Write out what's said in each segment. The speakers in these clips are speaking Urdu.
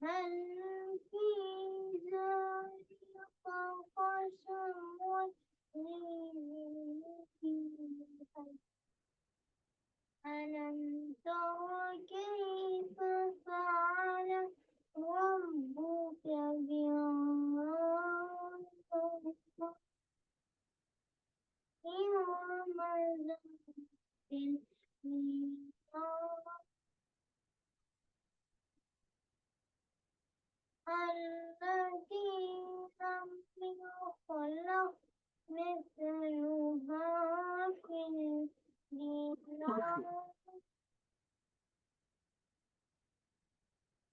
هل في ذلك قسم للذين ألم تر كيف فعل ربك إرم ذات العماد التي لم يخلق مثلها في البلاد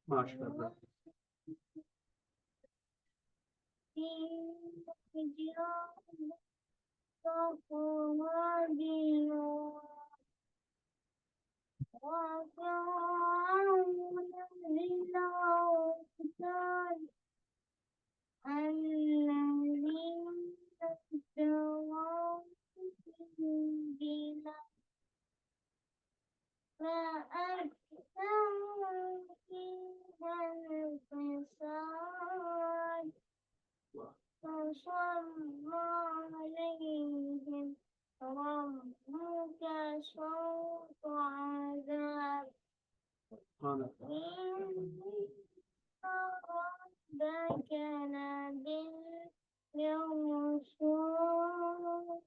ما شاء الله. في رجال وقوادر وفرعون ذي الأوتاد الذين طغوا في البلاد فأكثروا فيها الفساد فصب عليهم ربك صوت عذاب أنا إن ربك لبالمرصاد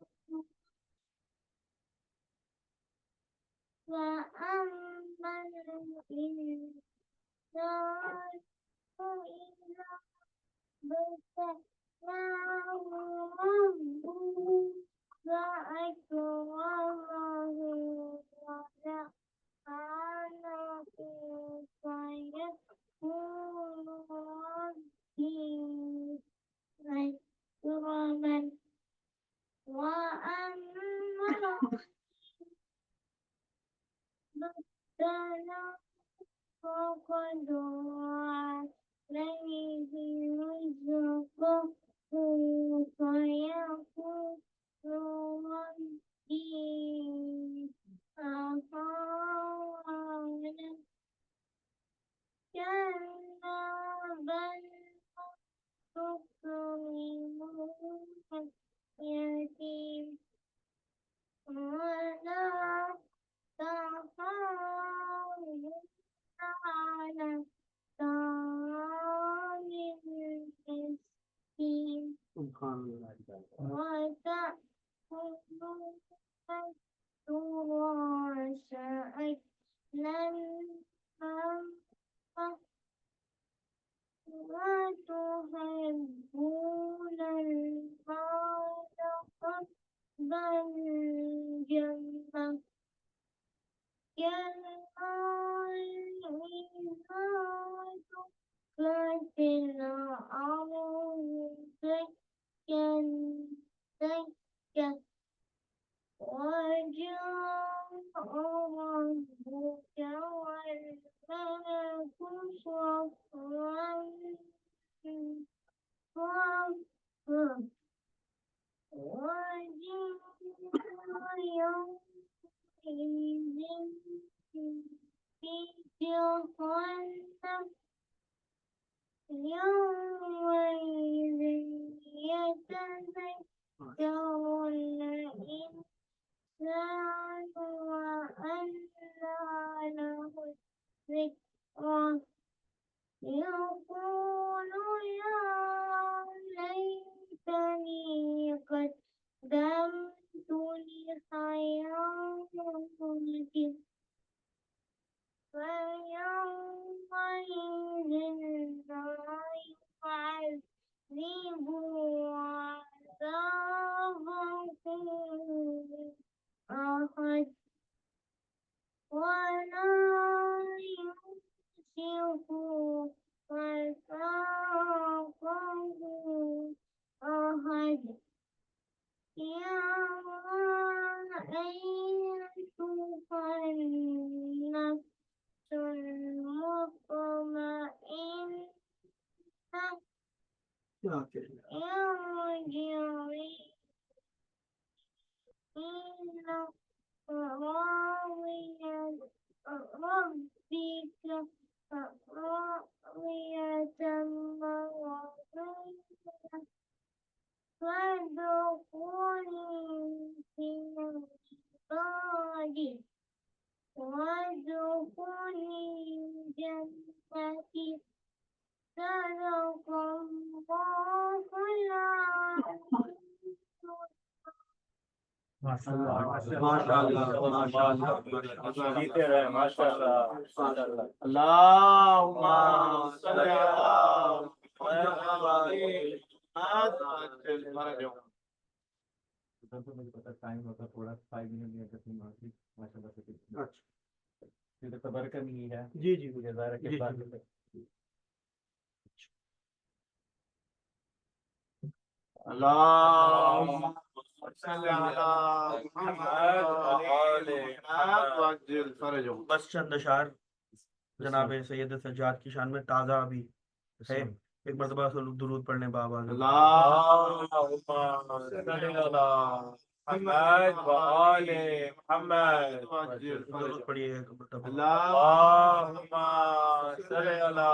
فأما الإنسان إذا ابتلاه ربه فأكرمه ونعمه فيقول ربي أكرمن وأما ابتلاه فقدر عليه رزقه فيقول ربي أهانن كلا بل تكرمون اليتيم ولا تحاضون على طعام المسكين سبحان الله. وتأكلون التراث أكلا لما وتحبون المال حبا جما كلا إذا دكت الأرض دكا دكا وجاء ربك والملك صفا صفا وجيء يومئذ بجهنم يومئذ يتذكر الإنسان وأنى له الذكرى يقول يا ليتني قدمت لحياتي فيومئذ لا يعذب عذابه أحد ولا يوثق وثاقه أحد يا أيتها النفس المطمئنة ارجعي إلى راضية ربك راضية وادخلي جنتي صدق الله العظيم. ماشاء اللہ جیتے رہے ماشاء اللہ. اللہم صلی مجھے پتا ٹائم ہوتا تھوڑا 5 منٹ میں ماشاء اللہ سے خبر کرنی ہے. جی جی مجھے ظاہر ہے کہ بات اللہم صلی علی محمد فرجہم. بس چند اشعار جناب سید سجاد کی شان میں تازہ ابھی ہے. ایک مرتبہ درود پڑھنے بابا. محمد وآل محمد. درود پڑھیے ایک مرتبہ. اللہم صل علی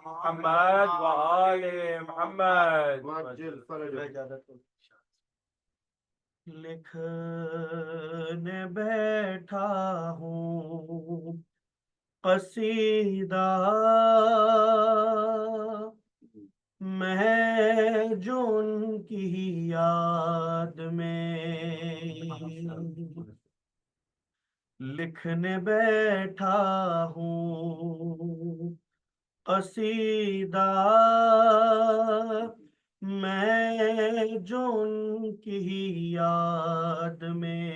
محمد وآل محمد. لکھنے بیٹھا ہوں قصیدہ میں جو ان کی یاد میں لکھنے بیٹھا ہوں قصیدہ میں جو ان کی یاد میں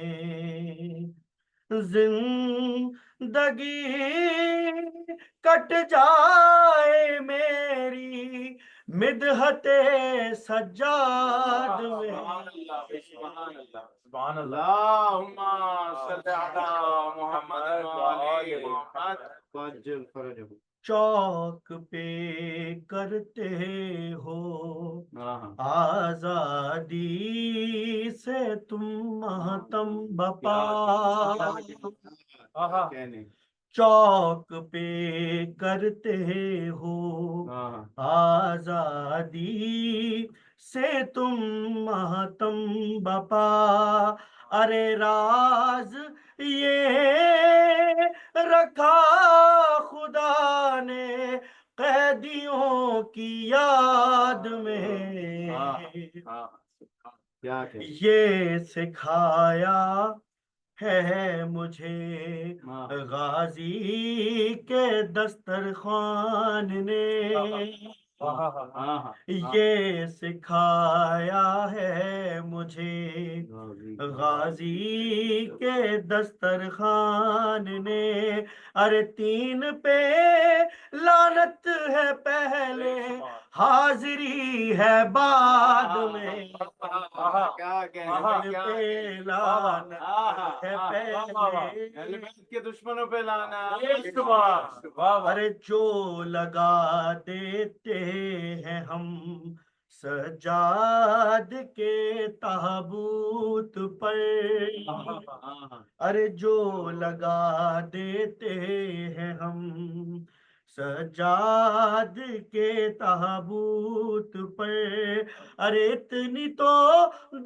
زندگی کٹ جائے میری مدحت سجاد میں. سبحان اللہم صلی علی محمد وآل محمد. چوک پہ کرتے ہو آزادی سے تم ماتم بپا. چوک پہ کرتے ہو آزادی سے تم ماتم بپا. ارے راز یہ رکھا خدا نے قیدیوں کی یاد میں. یہ سکھایا ہے مجھے غازی کے دسترخوان نے. یہ سکھایا ہے مجھے غازی کے دسترخوان نے. ارے 3 پہ لعنت ہے پہلے حاضری ہے بعد میں. 3 پہ لعنت ہے پہلے کے دشمنوں پہ لانا. ارے جو لگا دیتے ہیں ہم سجاد کے تابوت پر. ارے جو لگا دیتے ہیں ہم سجاد کے تابوت پر. ارے اتنی تو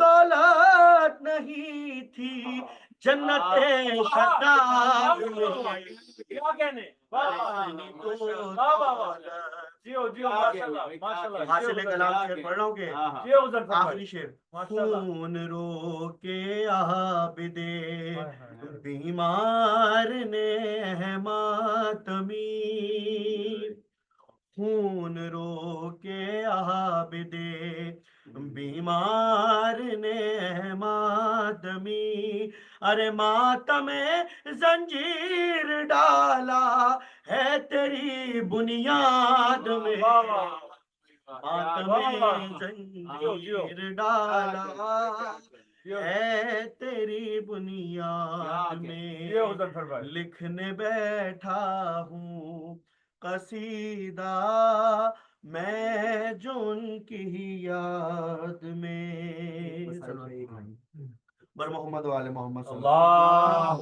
دولت نہیں تھی جنت شداد میں. کیا کہنے. حاصل کلام شعر پڑھ رہا ہوں کہ آخری شعر. خون رو کے عابد بیمار نے ماتمی. خون رو کے عابد بیمار نے ماتمی. ارے ماتم زنجیر ڈالا ہے تیری بنیاد میں. ماتم زنجیر ڈالا ہے تیری بنیاد میں. لکھنے بیٹھا ہوں قصیدہ میں جو ان کی یاد میں. بر محمد وآل محمد صلی اللہم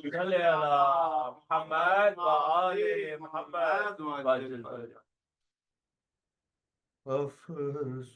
صلی علی محمد وآل محمد. افسوس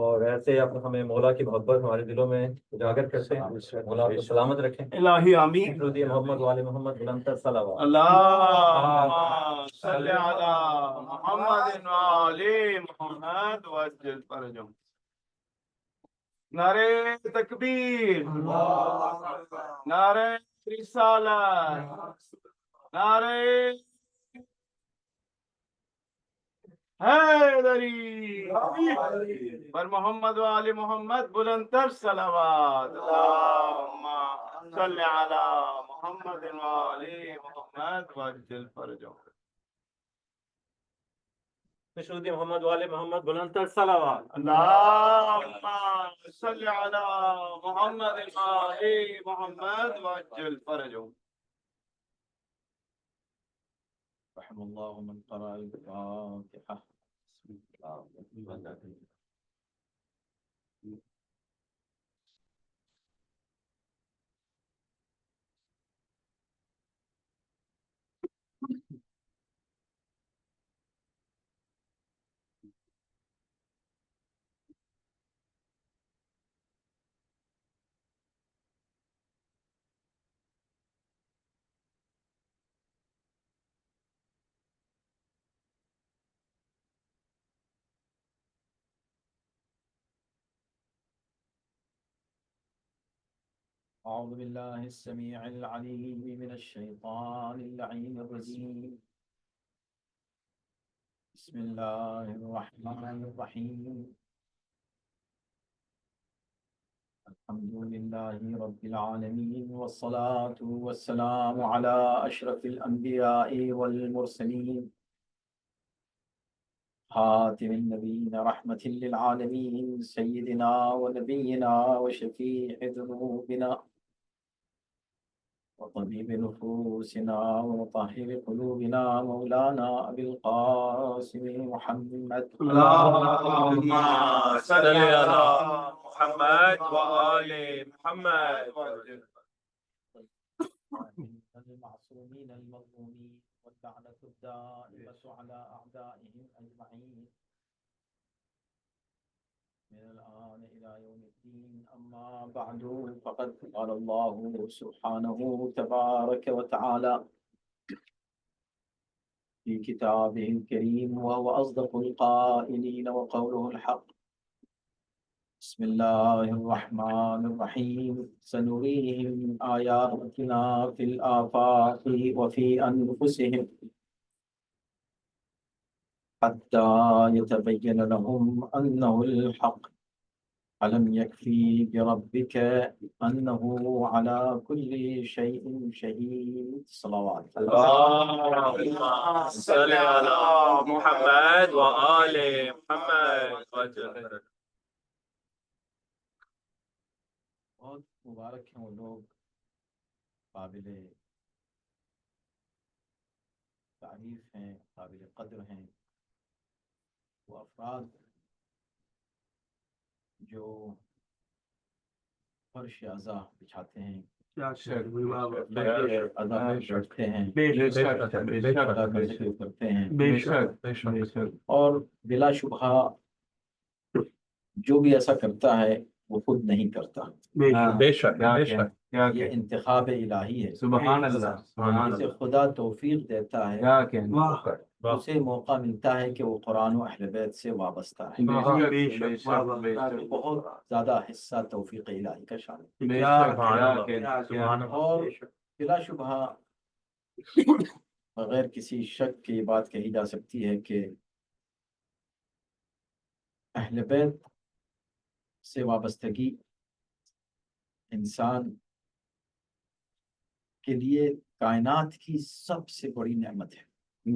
اور ایسے آپ ہمیں مولا کی محبت ہمارے دلوں میں اجاگر کرتے ہیں. مولا آپ کو سلامت رکھیں. الہی آمین. درود محمد وآل محمد بلندتر صلوات. اللهم صل على محمد وآل محمد وعجل فرجهم. نعرہ تکبیر، نعرہ رسالت، نعرہ حیدری پر محمد وآل محمد بلندتر صلوات. اللهم صل على محمد وآل محمد وعجل فرجهم. درود محمد وآل محمد بلندتر صلوات. اللهم صل على محمد وآل محمد وعجل فرجهم. رحم الله من قرأ الفاتحة. بسم الله. أعوذ بالله السميع العليم من الشيطان اللعين الرجيم. بسم الله الرحمن الرحيم. الحمد لله رب العالمين والصلاة والسلام على أشرف الأنبياء والمرسلين خاتم النبيين رحمة للعالمين سيدنا ونبينا وشفيع ذنوبنا وطبيب نفوسنا ومطهر قلوبنا مولانا أبي القاسم محمد. اللهم صل على محمد وآل محمد. المعصومين المظلومين واللعنة الدائمة على أعدائهم أجمعين من الآن إلى يوم الدين. أما بعد فقد قال الله سبحانه تبارك وتعالى في كتابه الكريم وهو أصدق القائلين وقوله الحق. بسم الله الرحمن الرحيم. سنريهم آياتنا في الآفاق وفي أنفسهم حتى يتبين لهم أنه الحق. ألم يكفي بربك أنه على كل شيء شهيد. صلوات. اللهم صل على محمد وآل محمد وعجل فرجهم. بہت مبارک ہیں وہ لوگ، قابل تعریف ہیں، قابل قدر ہیں، وہ افراد جو فرش اعضا بچھاتے ہیں، ادا بیٹھتے ہیں، ادا کرتے ہیں، اور بلا شبہ جو بھی ایسا کرتا ہے وہ خود نہیں کرتا. بے شک بے شک. یہ انتخاب الہی ہے. سبحان اللہ سبحان جسے اللہ. خدا توفیق دیتا ہے اسے موقع ملتا ہے کہ وہ قرآن و اہل بیت سے وابستہ ہے. بہت زیادہ حصہ توفیق الہی کا شامل ہے. اور بلا شبہ بغیر کسی شک کی یہ بات کہی جا سکتی ہے کہ اہل بیت سے وابستگی انسان کے لیے کائنات کی سب سے بڑی نعمت ہے.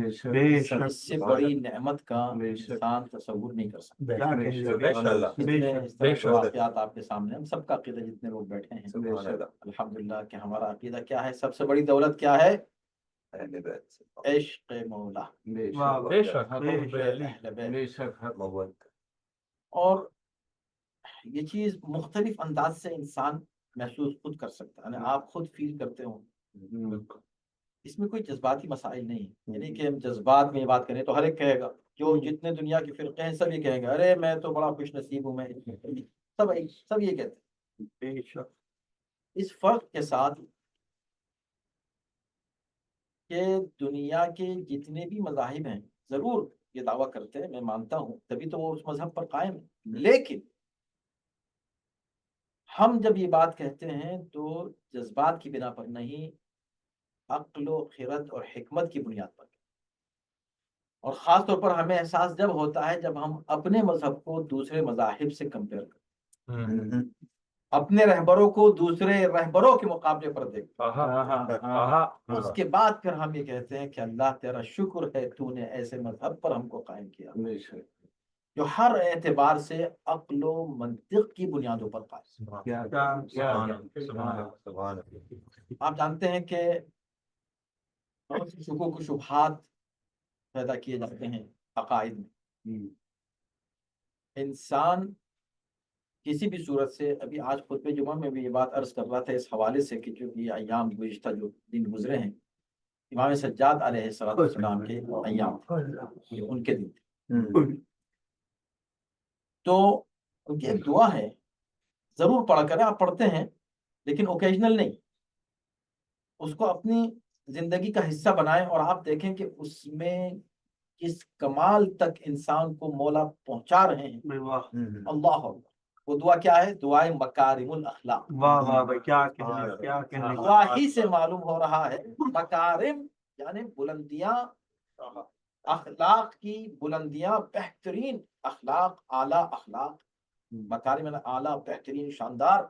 اس سے بڑی نعمت کا انسان تصور نہیں کر سکتا. واقعات آپ کے سامنے، ہم سب کا عقیدہ جتنے لوگ بیٹھے ہیں الحمدللہ کہ ہمارا عقیدہ کیا ہے؟ سب سے بڑی دولت کیا ہے؟ عشق مولا. اور یہ چیز مختلف انداز سے انسان محسوس خود کر سکتا ہے. آپ خود فیل کرتے ہوں اس میں کوئی جذباتی مسائل نہیں ہے، یعنی کہ ہم جذبات میں یہ بات کریں تو ہر ایک کہے گا، جو جتنے دنیا کے فرقے ہیں سب یہ کہیں گے ارے میں تو بڑا خوش نصیب ہوں، میں سب یہ کہتے ہیں۔ بے شک اس فرق کے ساتھ کہ دنیا کے جتنے بھی مذاہب ہیں ضرور یہ دعویٰ کرتے ہیں، میں مانتا ہوں، تبھی تو وہ اس مذہب پر قائم ہے، لیکن ہم جب یہ بات کہتے ہیں تو جذبات کی بنا پر نہیں، عقل و خرد اور حکمت کی بنیاد پر، اور خاص طور پر ہمیں احساس جب ہوتا ہے جب ہم اپنے مذہب کو دوسرے مذاہب سے کمپیئر کریں، اپنے رہبروں کو دوسرے رہبروں کے مقابلے پر دیکھیں، اس کے بعد پھر ہم یہ کہتے ہیں کہ اللہ تیرا شکر ہے تو نے ایسے مذہب پر ہم کو قائم کیا جو ہر اعتبار سے عقل و منطق کی بنیادوں پر قائم۔ آپ جانتے ہیں کہ بہت سی شکوک و شبہات پیدا کیے جاتے ہیں عقائد میں، انسان کسی بھی صورت سے، ابھی آج خطبہ جمعہ میں بھی یہ بات عرض کر رہا تھا اس حوالے سے کہ جو یہ ایام گزشتہ جو دن گزرے ہیں امام سجاد علیہ السلام کے ایام، یہ ان کے دن تھے، تو ان کی ایک دعا ہے، ضرور پڑھا کریں، آپ پڑھتے ہیں لیکن اوکیجنل نہیں، اس کو اپنی زندگی کا حصہ بنائیں اور آپ دیکھیں کہ اس میں کس کمال تک انسان کو مولا پہنچا رہے ہیں۔ اللہ اکبر۔ وہ دعا کیا ہے؟ دعائے مکارم الاخلاق۔ واہ واہ بھائی، کیا کہنے دعا ہی سے معلوم ہو رہا ہے مکارم یعنی بلندیاں، اخلاق کی بلندیاں، بہترین اخلاق، اعلیٰ اخلاق، مکارم یعنی اعلیٰ، بہترین، شاندار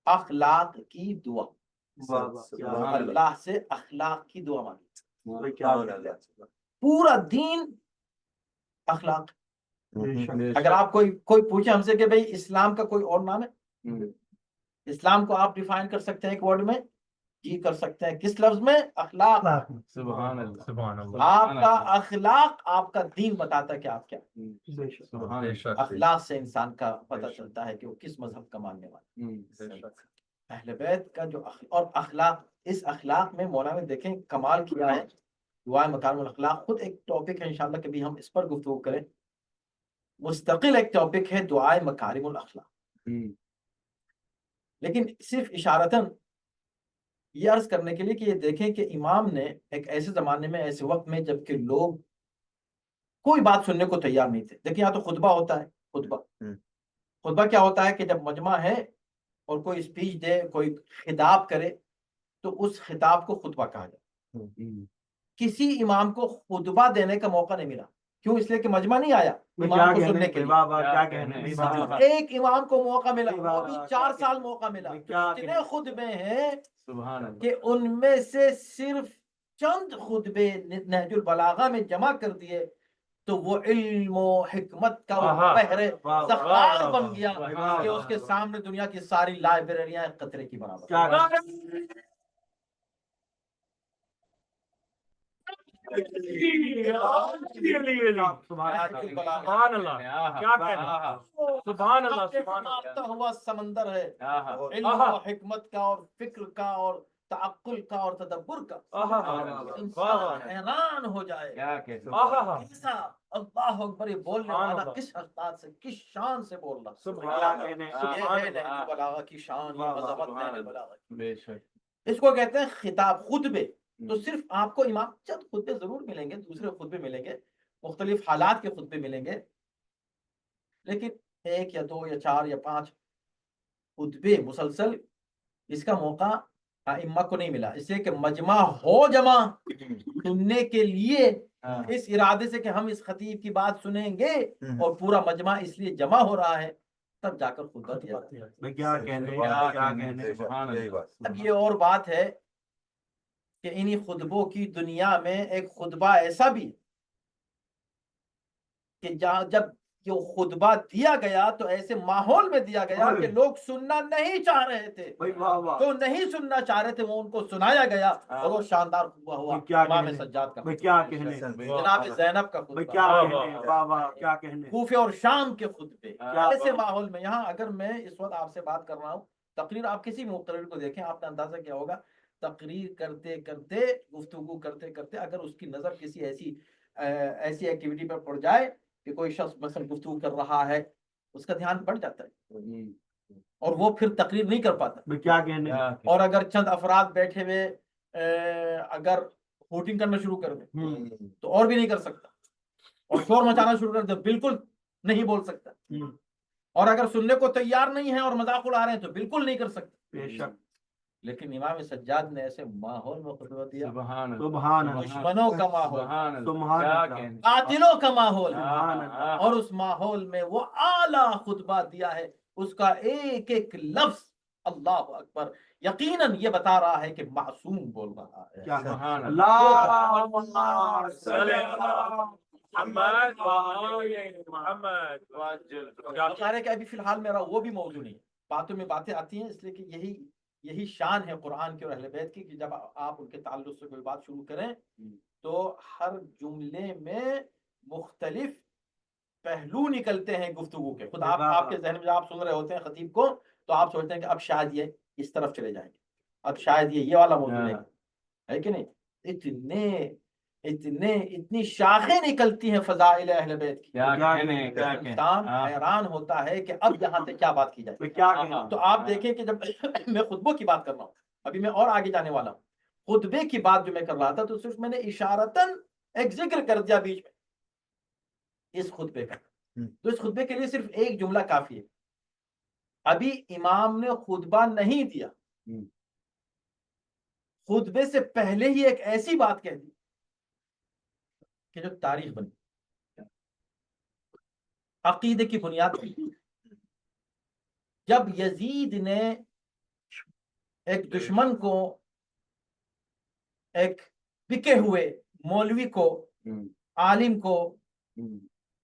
اخلاق کی دعا۔ اللہ سے اخلاق کی دعا مانگی، پورا دین اخلاق۔ اگر آپ کوئی پوچھے ہم سے کہ بھئی اسلام کا کوئی اور نام ہے، اسلام کو آپ ڈیفائن کر سکتے ہیں ایک ورڈ میں؟ جی کر سکتے ہیں، کس لفظ میں؟ اخلاق۔ سبحان اللہ، سبحان اللہ، آپ کا اخلاق آپ کا دین بتاتا ہے کہ آپ کیا۔ بے شک، اخلاق سے انسان کا پتہ چلتا ہے کہ وہ کس مذہب کا ماننے والا ہے۔ اہل بیت کا جو اور اخلاق، اس اخلاق میں مولانا نے دیکھیں کمال کیا ہے۔ دعائے مکارم الاخلاق خود ایک ٹاپک ہے، انشاءاللہ کبھی ہم اس پر گفتگو کریں، مستقل ایک ٹاپک ہے دعائے مکارم الاخلاق۔ لیکن صرف اشارتاً یہ عرض کرنے کے لیے کہ یہ دیکھیں کہ امام نے ایک ایسے زمانے میں، ایسے وقت میں جب کہ لوگ کوئی بات سننے کو تیار نہیں تھے۔ دیکھیں یہاں تو خطبہ ہوتا ہے، خطبہ کیا ہوتا ہے کہ جب مجمع ہے اور کوئی اسپیچ دے، کوئی خطاب کرے تو اس خطاب کو خطبہ کہا جائے۔ کسی امام کو خطبہ دینے کا موقع نہیں ملا، کیوں؟ اس لیے کہ مجمع نہیں آیا امام کو سننے کے لیے۔ ایک امام کو موقع ملا، وہ بھی 4 سال موقع ملا۔ اتنے خطبے ہیں کہ ان میں سے صرف چند خطبے نہج البلاغہ میں جمع کر دیے تو وہ علم و حکمت کا وہ بحر ذخائر بن گیا کہ اس کے سامنے دنیا کی ساری لائبریریاں ایک قطرے کی برابر۔ سبحان اللہ، کیا کہنا، سبحان اللہ، سبحان اللہ، مارتا ہوا سمندر ہے علم و حکمت کا اور فکر کا اور تعقل کا اور تدبر کا۔ انسان حیران ہو جائے کیسا اللہ اکبر، یہ بولنے والا کس استاد سے، کس شان سے بول رہا۔ یہ ہے نہج البلاغہ کی شان، یہ عظمت نہج البلاغہ کی۔ اس کو کہتے ہیں خطاب، خطبے۔ تو صرف آپ کو امام چند خطبے ضرور ملیں گے، دوسرے خطبے ملیں گے، مختلف حالات کے خطبے ملیں گے، لیکن 1 یا 2 یا 4 یا 5 خطبے مسلسل اس کا موقع ائمہ کو نہیں ملا، اس لیے کہ مجمع ہو جمع سننے کے لیے، اس ارادے سے کہ ہم اس خطیب کی بات سنیں گے، اور پورا مجمع اس لیے جمع ہو رہا ہے، تب جا کر خطبہ دیا جاتا ہے۔ اب یہ اور بات ہے کہ انہی خطبوں کی دنیا میں ایک خطبہ ایسا بھی کہ جب جو خطبہ دیا گیا تو ایسے ماحول میں دیا گیا کہ لوگ سننا نہیں چاہ رہے تھے، تو نہیں سننا چاہ رہے تھے وہ ان کو سنایا گیا، اور وہ شاندار خطبہ ہوا امام سجاد کا، جناب زینب کا خطبہ، کوفے اور شام کے خطبے، ایسے ماحول میں۔ یہاں اگر میں اس وقت آپ سے بات کر رہا ہوں، تقریر آپ کسی مقرر کو دیکھیں، آپ کا اندازہ کیا ہوگا، تقریر کرتے کرتے گفتگو کرتے کرتے اگر اس کی نظر کسی ایسی ایکٹیویٹی پر پڑ جائے کہ کوئی شخص مثلا گفتگو کر رہا ہے، اس کا دھیان بڑھ جاتا ہے اور وہ پھر تقریر نہیں کر پاتا. کیا کہنے اور اگر چند افراد بیٹھے ہوئے اگر ہوٹنگ کرنا شروع کر دیں تو اور بھی نہیں کر سکتا، اور شور مچانا شروع کر دیں بالکل نہیں بول سکتا، اور اگر سننے کو تیار نہیں ہے اور مذاق اڑا رہے ہیں تو بالکل نہیں کر سکتا. بے شک. لیکن امام سجاد نے ایسے ماحول میں خطبہ دیا، سبحان اللہ، سبحان اللہ، دشمنوں کا ماحول، سبحان اللہ، سبحان کیا اللہ. کہنے. قاتلوں کا ماحول، سبحان اللہ. اور اس ماحول میں وہ اعلیٰ خطبہ دیا ہے. اس کا ایک ایک لفظ اللہ اکبر یقیناً یہ بتا رہا ہے کہ معصوم بول رہا ہے. کیا سبحان اللہ صلی اللہ محمد وآل محمد خیر ہے کہ ابھی فی الحال میرا وہ بھی موضوع نہیں ہے، باتوں میں باتیں آتی ہیں، اس لیے کہ یہی شان ہے قرآن کی اور اہل بیت کی کہ جب آپ ان کے تعلق سے کوئی بات شروع کریں تو ہر جملے میں مختلف پہلو نکلتے ہیں گفتگو کے. خود آپ کے ذہن میں جب آپ سن رہے ہوتے ہیں خطیب کو تو آپ سوچتے ہیں کہ اب شاید یہ اس طرف چلے جائیں گے، اب شاید یہ والا موضوع ہے کہ نہیں. اتنی شاخیں نکلتی ہیں فضائل اہل بیت کی، کیا کہنے، کیا کہنے. انسان حیران ہوتا ہے کہ اب یہاں سے کیا بات کی جائے. کیا کہنا. تو آپ دیکھیں کہ جب میں خطبوں کی بات کر رہا ہوں، ابھی میں اور آگے جانے والا ہوں، خطبے کی بات جو میں کر رہا تھا تو صرف میں نے اشارتاً ایک ذکر کر دیا بیچ میں اس خطبے کا. تو اس خطبے کے لیے صرف ایک جملہ کافی ہے. ابھی امام نے خطبہ نہیں دیا، خطبے سے پہلے ہی ایک ایسی بات کہہ دی کہ جو تاریخ بنی، عقیدے کی بنیاد بنی. جب یزید نے ایک دشمن کو، ایک بکے ہوئے مولوی کو، عالم کو،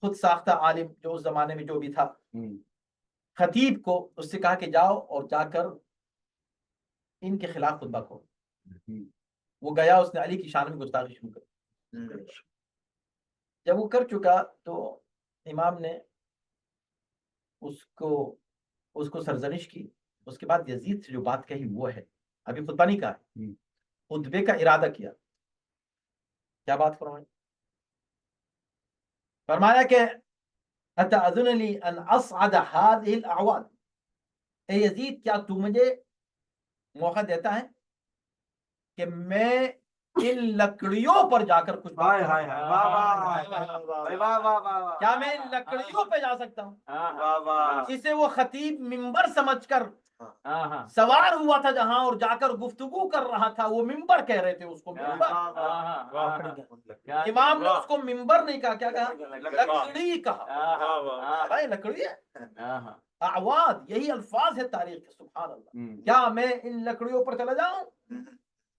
خود ساختہ عالم جو اس زمانے میں جو بھی تھا، خطیب کو اس سے کہا کہ جاؤ اور جا کر ان کے خلاف خطبہ کرو. وہ گیا، اس نے علی کی شان میں گستاخی شروع کر. جب وہ کر چکا تو امام نے اس کو سرزنش کی. اس کے بعد یزید سے جو بات کہی وہ ہے، ابھی خطبہ نہیں کہا، خطبے کا ارادہ کیا. کیا بات فرمائی؟ فرمایا کہ اتأذن لی ان اصعد هذه الاعواد، اے یزید کیا تو مجھے موقع دیتا ہے کہ میں ان لکڑیوں پر جا کر کچھ ہائے ہائے ہائے، واہ واہ واہ واہ واہ، کیا میں ان لکڑیوں پہ جا سکتا ہوں؟ واہ واہ. جسے وہ خطیب منبر سمجھ کر سوار ہوا تھا جہاں اور جا کر گفتگو کر رہا تھا، وہ منبر کہہ رہے تھے اس کو منبر. امام نے اس کو منبر نہیں کہا، کیا کہا؟ لکڑی کہا. بھائی لکڑی ہے، اعواد، یہی الفاظ ہے تاریخ کے. سبحان اللہ. کیا میں ان لکڑیوں پر چلا جاؤں،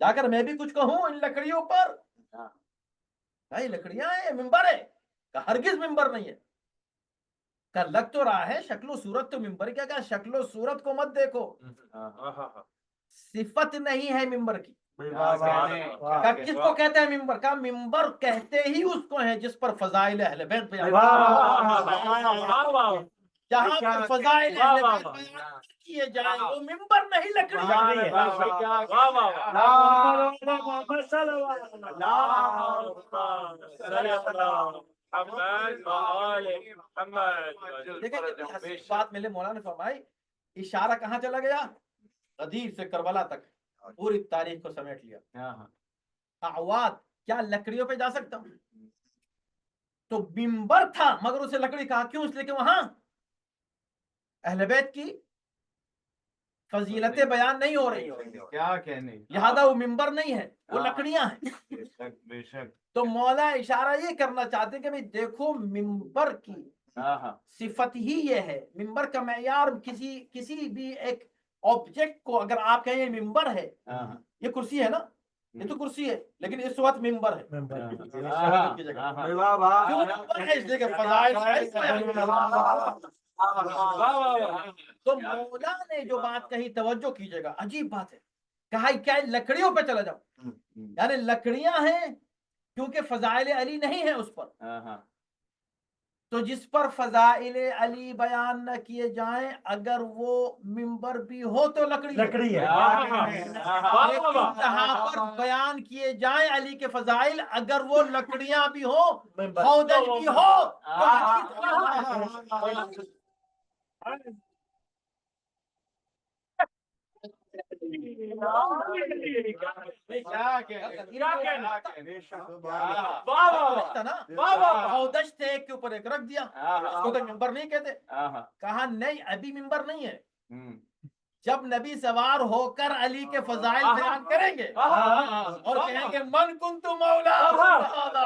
جا کر میں بھی کچھ کہوں ان لکڑیوں پر؟ بھائی لکڑیاں ہیں، منبر ہے. کہ ہرگز منبر نہیں ہے. کہ لگ تو رہا ہے شکل و صورت تو ممبر. کیا کہا؟ شکل و صورت کو مت دیکھو، صفت نہیں ہے ممبر کی. کس کو کہتے ہیں ممبر؟ کا ممبر کہتے ہی اس کو ہیں جس پر فضائل اہل بیت بیان، جہاں پر فضائل اہل بیت بیان کیے جائیں وہ ممبر نہیں لکڑی ہے. دیکھیں بات ملے مولانا نے فرمائی، اشارہ کہاں چلا گیا؟ غدیر سے کربلا تک پوری تاریخ کو سمیٹ لیا. اعواد، کیا لکڑیوں پہ جا سکتا ہوں؟ تو منبر تھا مگر اسے لکڑی کہا. کیوں؟ اس لیے کہ وہاں اہل بیت کی فضیلتیں بیان نہیں ہو رہی، کیا کہنے، لہذا وہ منبر نہیں ہے، وہ لکڑیاں ہیں. بے شک. تو مولا اشارہ یہ کرنا چاہتے ہیں کہ بھئی دیکھو منبر کی صفت ہی یہ ہے. منبر کا معیار کسی بھی ایک آبجیکٹ کو اگر آپ کہیں یہ منبر ہے، یہ کرسی ہے نا، یہ تو کرسی ہے لیکن اس وقت منبر ہے. کیوں منبر ہے؟ اس لیے کہ فضائل تو مولا نے جو بات کہی توجہ کیجئے گا، عجیب بات ہے. کہا کیا لکڑیوں پہ چلا جاؤ، یعنی لکڑیاں ہیں کیونکہ فضائل علی نہیں ہے اس پر. تو جس پر فضائل علی بیان نہ کیے جائیں اگر وہ ممبر بھی ہو تو لکڑی ہے، لیکن جہاں پر بیان کیے جائیں علی کے فضائل اگر وہ لکڑیاں بھی ہو، ہودج بھی ہو ہودج تھے ایک کے اوپر ایک رکھ دیا، اس کو تو ممبر نہیں کہتے. کہا نہیں ابھی ممبر نہیں ہے، جب نبی سوار ہو کر علی کے فضائل بیان کریں گے اور کہیں گے من کنت مولا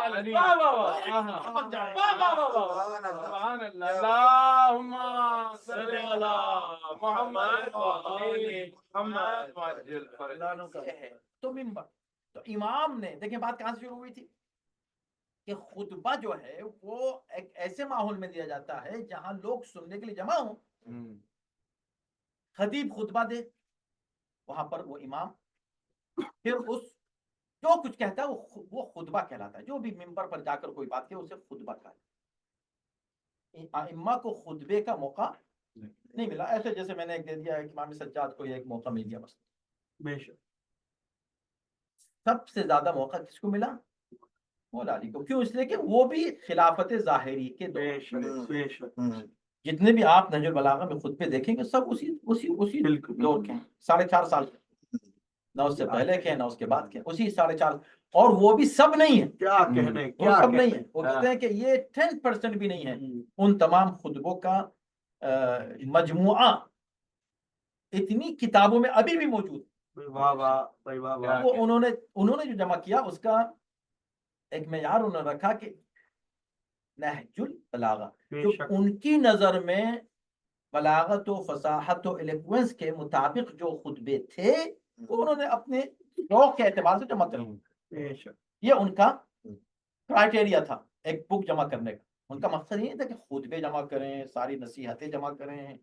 علی، اللهم صل على محمد تو ممبر. تو امام نے دیکھیں بات کہاں سے شروع ہوئی تھی کہ خطبہ جو ہے وہ ایک ایسے ماحول میں دیا جاتا ہے جہاں لوگ سننے کے لیے جمع ہوں. خطیب خطبہ دے، وہاں پر وہ امام پھر اس جو کچھ کہتا ہے وہ خطبہ کہلاتا ہے. جو بھی ممبر پر جا کر کوئی بات کہ اسے خطبہ کہا. ائمہ کو خطبے کا موقع نہیں ملا، ایسے جیسے میں نے ایک دے دیا ہے امام سجاد کو یہ ایک موقع مل گیا بس. بے شک سب سے زیادہ موقع کس کو ملا؟ مولا علی کو. کیوں؟ اس لیے کہ وہ بھی خلافت ظاہری کے دور. جتنے بھی آپ نہج البلاغہ میں خطبے دیکھیں گے سب اسی دور کے ہیں. 4.5 سال کے، نہ اس سے پہلے کے نہ اس کے بعد کے، اسی 4.5. اور وہ بھی سب نہیں ہے، کیا کہنے وہ سب نہیں ہے. وہ کہتے ہیں کہ یہ 10% بھی نہیں ہے ان تمام خطبوں کا مجموعہ اتنی کتابوں میں ابھی بھی موجود. واہ واہ بھائی واہ واہ. وہ انہوں نے جو جمع کیا اس کا ایک معیار انہوں نے رکھا کہ نہج البلاغہ جو ان کی نظر میں بلاغت و فصاحت و ایلیکوینس کے مطابق جو خطبے تھے وہ انہوں نے اپنے شوق کے اعتبار سے جمع کر. یہ ان کا کرائٹیریا تھا ایک بک جمع کرنے کا. ان کا مقصد یہ تھا کہ خطبے جمع کریں، ساری نصیحتیں جمع کریں،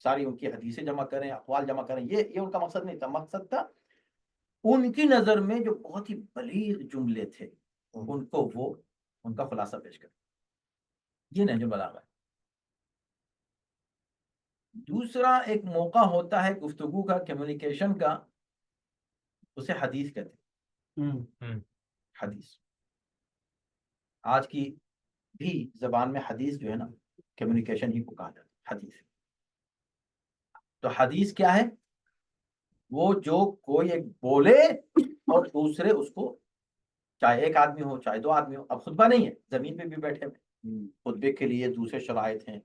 ساری ان کی حدیثیں جمع کریں، اقوال جمع کریں. یہ ان کا مقصد نہیں تھا. مقصد تھا ان کی نظر میں جو بہت ہی بلیغ جملے تھے ان کو وہ ان کا خلاصہ پیش کریں. یہ نہج البلاغہ ہے. دوسرا ایک موقع ہوتا ہے گفتگو کا، کمیونیکیشن کا، اسے حدیث کہتے ہیں. حدیث آج کی بھی زبان میں حدیث جو ہے نا کمیونیکیشن ہی کو کہا جاتا ہے حدیث. تو حدیث کیا ہے؟ وہ جو کوئی ایک بولے اور دوسرے اس کو، چاہے ایک آدمی ہو چاہے 2 آدمی ہو. اب خطبہ نہیں ہے، زمین پہ بھی بیٹھے ہوئے، خطبے کے لیے دوسرے شرائط ہیں،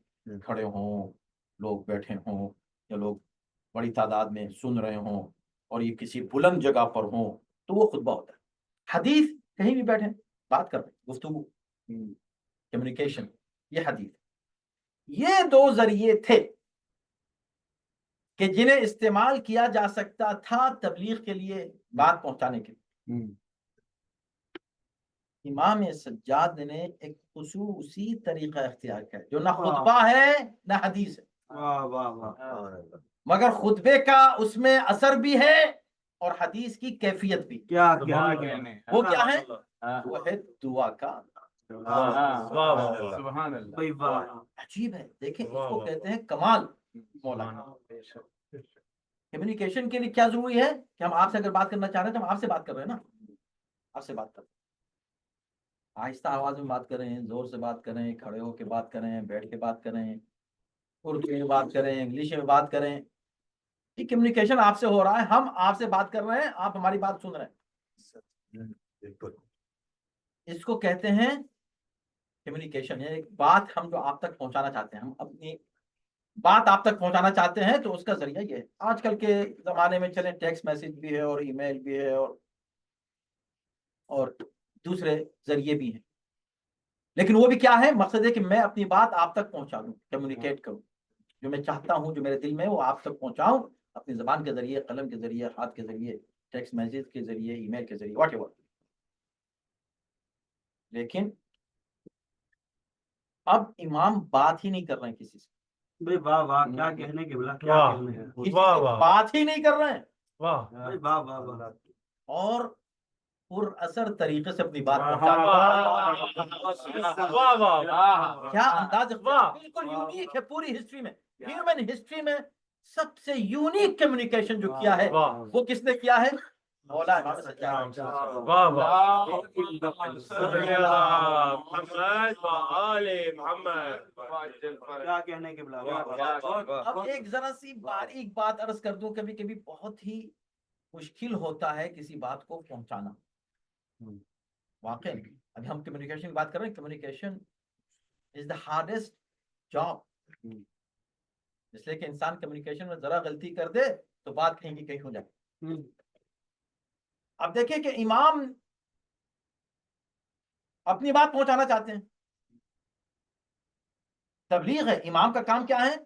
کھڑے ہوں، لوگ بیٹھے ہوں، یا لوگ بڑی تعداد میں سن رہے ہوں اور یہ کسی بلند جگہ پر ہوں تو وہ خطبہ ہوتا ہے. حدیث کہیں بھی بیٹھے بات کر رہے ہیں، گفتگو، کمیونیکیشن، یہ حدیث. یہ 2 ذریعے تھے کہ جنہیں استعمال کیا جا سکتا تھا تبلیغ کے لیے، بات پہنچانے کے لیے. امام سجاد نے ایک خصوصی طریقہ اختیار کیا جو نہ خطبہ ہے نہ حدیث ہے. مگر خطبے کا اس میں اثر بھی ہے اور حدیث کی کیفیت بھی. کیا وہ کیا ہے؟ وہ ہے دعا کا. سبحان اللہ. عجیب ہے، دیکھیں اس کو کہتے ہیں کمال مولانا. کمیونیکیشن کے لیے کیا ضروری ہے کہ ہم آپ سے اگر بات کرنا چاہ رہے ہیں تو ہم آپ سے بات کر رہے ہیں نا، آپ سے بات کر رہے ہیں، آہستہ آواز میں بات کریں، زور سے بات کریں، کھڑے ہو کے بات کریں، بیٹھ کے بات کریں، اردو میں بات کریں، انگلش میں بات کریں. یہ کمیونیکیشن آپ سے ہو رہا ہے، ہم آپ سے بات کر رہے ہیں، آپ ہماری بات سن رہے ہیں. اس کو کہتے ہیں کمیونیکیشن. یہ ایک بات ہم جو آپ تک پہنچانا چاہتے ہیں، ہم اپنی بات آپ تک پہنچانا چاہتے ہیں تو اس کا ذریعہ یہ ہے. آج کل کے زمانے میں چلیں ٹیکسٹ میسج بھی ہے اور ای میل بھی ہے اور دوسرے ذریعے بھی ہیں، لیکن وہ بھی کیا ہے؟ مقصد ہے کہ میں اپنی بات آپ تک پہنچا دوں، کمیونیکیٹ کروں، جو میں چاہتا ہوں، جو میرے دل میں ہے وہ آپ تک پہنچاؤں، اپنی زبان کے ذریعے، قلم کے ذریعے، ہاتھ کے ذریعے، ٹیکسٹ میسج کے ذریعے، ای میل کے ذریعے، واٹ ایور. لیکن اب امام بات ہی نہیں کر رہے ہیں کسی سے. واہ واہ کیا کہنے کے بلا، کیا کہنے ہیں. کسی سے بات ہی نہیں کر رہے ہیں. واہ واہ واہ واہ. اور پر اثر طریقے سے اپنی بات واہ پہنچاتے ہیں. واہ واہ کیا انداز واہ. بالکل یونیک ہے پوری ہسٹری میں. ہیومن ہسٹری میں سب سے یونیک کمیونیکیشن جو کیا ہے واہ. وہ کس نے کیا ہے؟ مولا امام سجاد. واہ واہ. صلی اللہ محمد و آل محمد. کیا کہنے کے بلا. اب ایک ذرا سی باریک بات عرض کر دوں. کبھی کبھی بہت ہی مشکل ہوتا ہے کسی بات کو پہنچانا. واقعی ابھی ہم کمیونیکیشن کی بات کر رہے ہیں. Communication is the hardest job. اس لیے کہ انسان کمیونیکیشن میں ذرا غلطی کر دے تو بات کہیں کی کہیں ہو جائے. اب دیکھیں کہ امام اپنی بات پہنچانا چاہتے ہیں. تبلیغ ہے. امام کا کام کیا ہے؟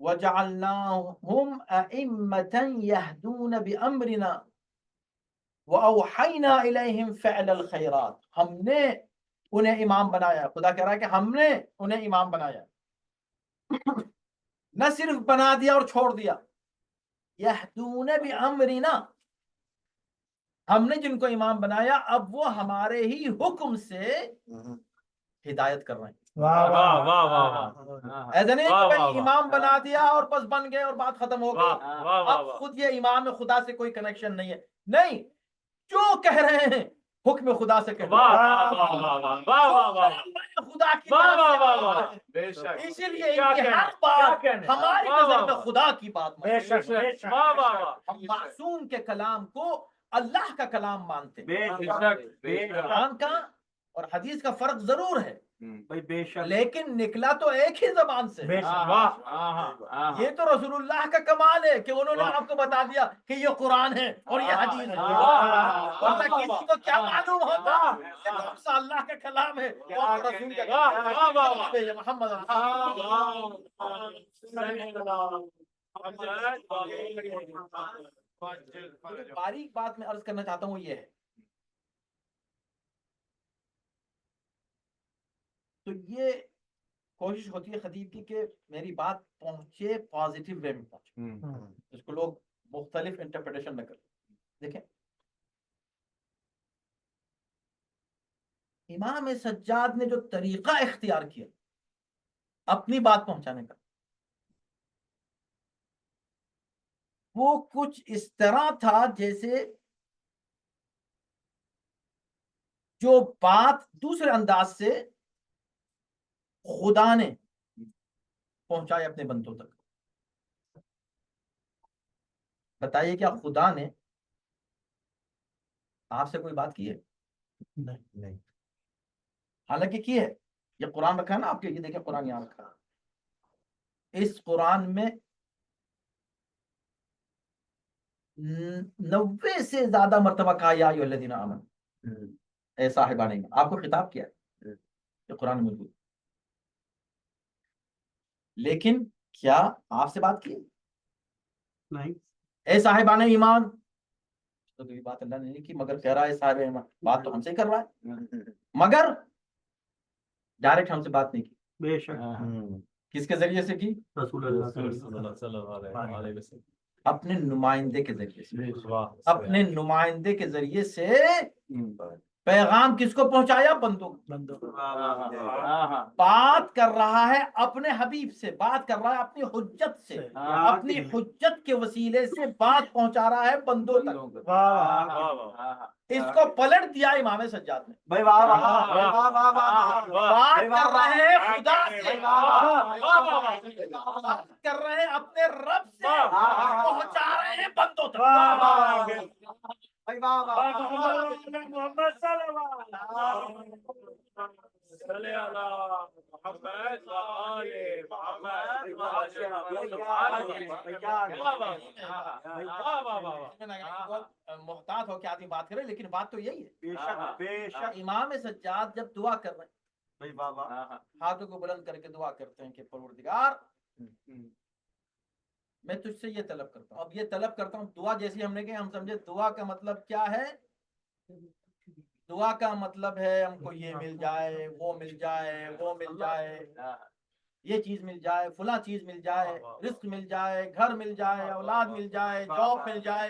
وَجَعَلْنَاهُمْ أَئِمَّةً يَهْدُونَ بِأَمْرِنَا وَأَوْحَيْنَا إِلَيْهِمْ فِعْلَ الْخَيْرَاتِ. ہم نے انہیں امام بنایا. خدا کہہ رہا ہے کہ ہم نے انہیں امام بنایا. نہ صرف بنا دیا اور چھوڑ دیا. يَهْدُونَ بِأَمْرِنَا, ہم نے جن کو امام بنایا اب وہ ہمارے ہی حکم سے ہدایت کر رہے ہیں. واہ واہ واہ واہ. ایسا نہیں کہ واہ، بھائی واہ، واہ. امام بنا دیا اور بس بن گئے اور بات ختم ہو گئی. واہ واہ واہ اب واہ. خود یہ امام خدا سے کوئی کنیکشن نہیں ہے. نہیں, جو کہہ رہے ہیں حکم خدا سے کہہ واہ رہے ہیں. واہ واہ واہ واہ واہ واہ. خدا کی واہ طرف واہ سے واہ ہے. واہ. بے شک. اسی لیے کیا ان کی کہنے، ہر کیا بات کہنے. ہماری واہ، نظر واہ، میں واہ. خدا کی بات بے مانتے ہیں. شک بے شک. واہ واہ واہ. ہم معصوم کے کلام کو اللہ کا کلام مانتے ہیں. بے شک بے شک. قرآن کا اور حدیث کا فرق ضرور ہے بھائی بے شک. لیکن نکلا تو ایک ہی زبان سے. بے شک. واہ. یہ تو رسول اللہ کا کمال ہے کہ انہوں نے آپ کو بتا دیا کہ یہ قرآن ہے اور یہ حدیث ہے. ورنہ کسی کو کیا معلوم ہوتا کہ کون سا اللہ کا کلام ہے اور رسول کا کلام ہے. یہ محمد باریک بات میں عرض کرنا چاہتا ہوں یہ ہے. تو یہ کوشش ہوتی ہے خطیب کی کہ میری بات پہنچے پازیٹیو وے میں پہنچے, اس کو لوگ مختلف انٹرپریٹیشن نہ کریں. دیکھیں امام سجاد نے جو طریقہ اختیار کیا اپنی بات پہنچانے کا وہ کچھ اس طرح تھا جیسے جو بات دوسرے انداز سے خدا نے پہنچائے اپنے بندوں تک. بتائیے کیا خدا نے آپ سے کوئی بات کی ہے؟ نہیں. حالانکہ کی ہے. یہ قرآن رکھا ہے نا آپ کے, یہ دیکھیں قرآن یہاں رکھا ہے. اس قرآن میں 90 سے زیادہ مرتبہ کہا یا ایھا الذین آمنوا, اے صاحبان ایمان. آپ کو خطاب کیا ہے, یہ قرآن موجود. لیکن کیا آپ سے بات کی؟ نہیں. اے صاحبان ایمان تو کوئی بات اللہ نے نہیں کی, مگر کہہ رہا ہے صاحب ایمان. بات تو ہم سے ہی کر رہا ہے مگر ڈائریکٹ ہم سے بات نہیں کی. بے شک. کس کے ذریعے سے کی؟ رسول اللہ صلی اللہ علیہ وسلم. اپنے نمائندے کے ذریعے سے. واہ. اپنے نمائندے کے ذریعے سے پیغام کس کو پہنچایا؟ بندوں کو. بات کر رہا ہے اپنے حبیب سے, بات کر رہا ہے اپنی حجت سے, اپنی حجت کے وسیلے سے بات پہنچا رہا ہے بندوں تک. اس کو پلٹ دیا امام سجاد نے. بھائی واہ واہ واہ. بات کر رہے ہیں خدا سے, بات کر رہے ہیں اپنے رب سے, پہنچا رہے ہیں بندوں تک. بھائی واہ واہ. محمد صلی اللہ صلی اللہ محمد و آل محمد. محتاط ہو کے آدمی بات کرے, لیکن بات تو یہی ہے. بے شک بے شک. امام سجاد جب دعا کر رہے ہیں بھائی واہ واہ. ہاتھوں کو بلند کر کے دعا کرتے ہیں کہ پروردگار میں تجھ سے یہ طلب کرتا ہوں. اب یہ طلب کرتا ہوں, دعا جیسی ہم نے کہی, ہم سمجھے دعا کا مطلب کیا ہے. دعا کا مطلب ہے ہم کو یہ مل جائے, وہ مل جائے, وہ مل جائے, یہ چیز مل جائے, فلاں چیز مل جائے, رزق مل جائے, گھر مل جائے, اولاد مل جائے, جاب مل جائے.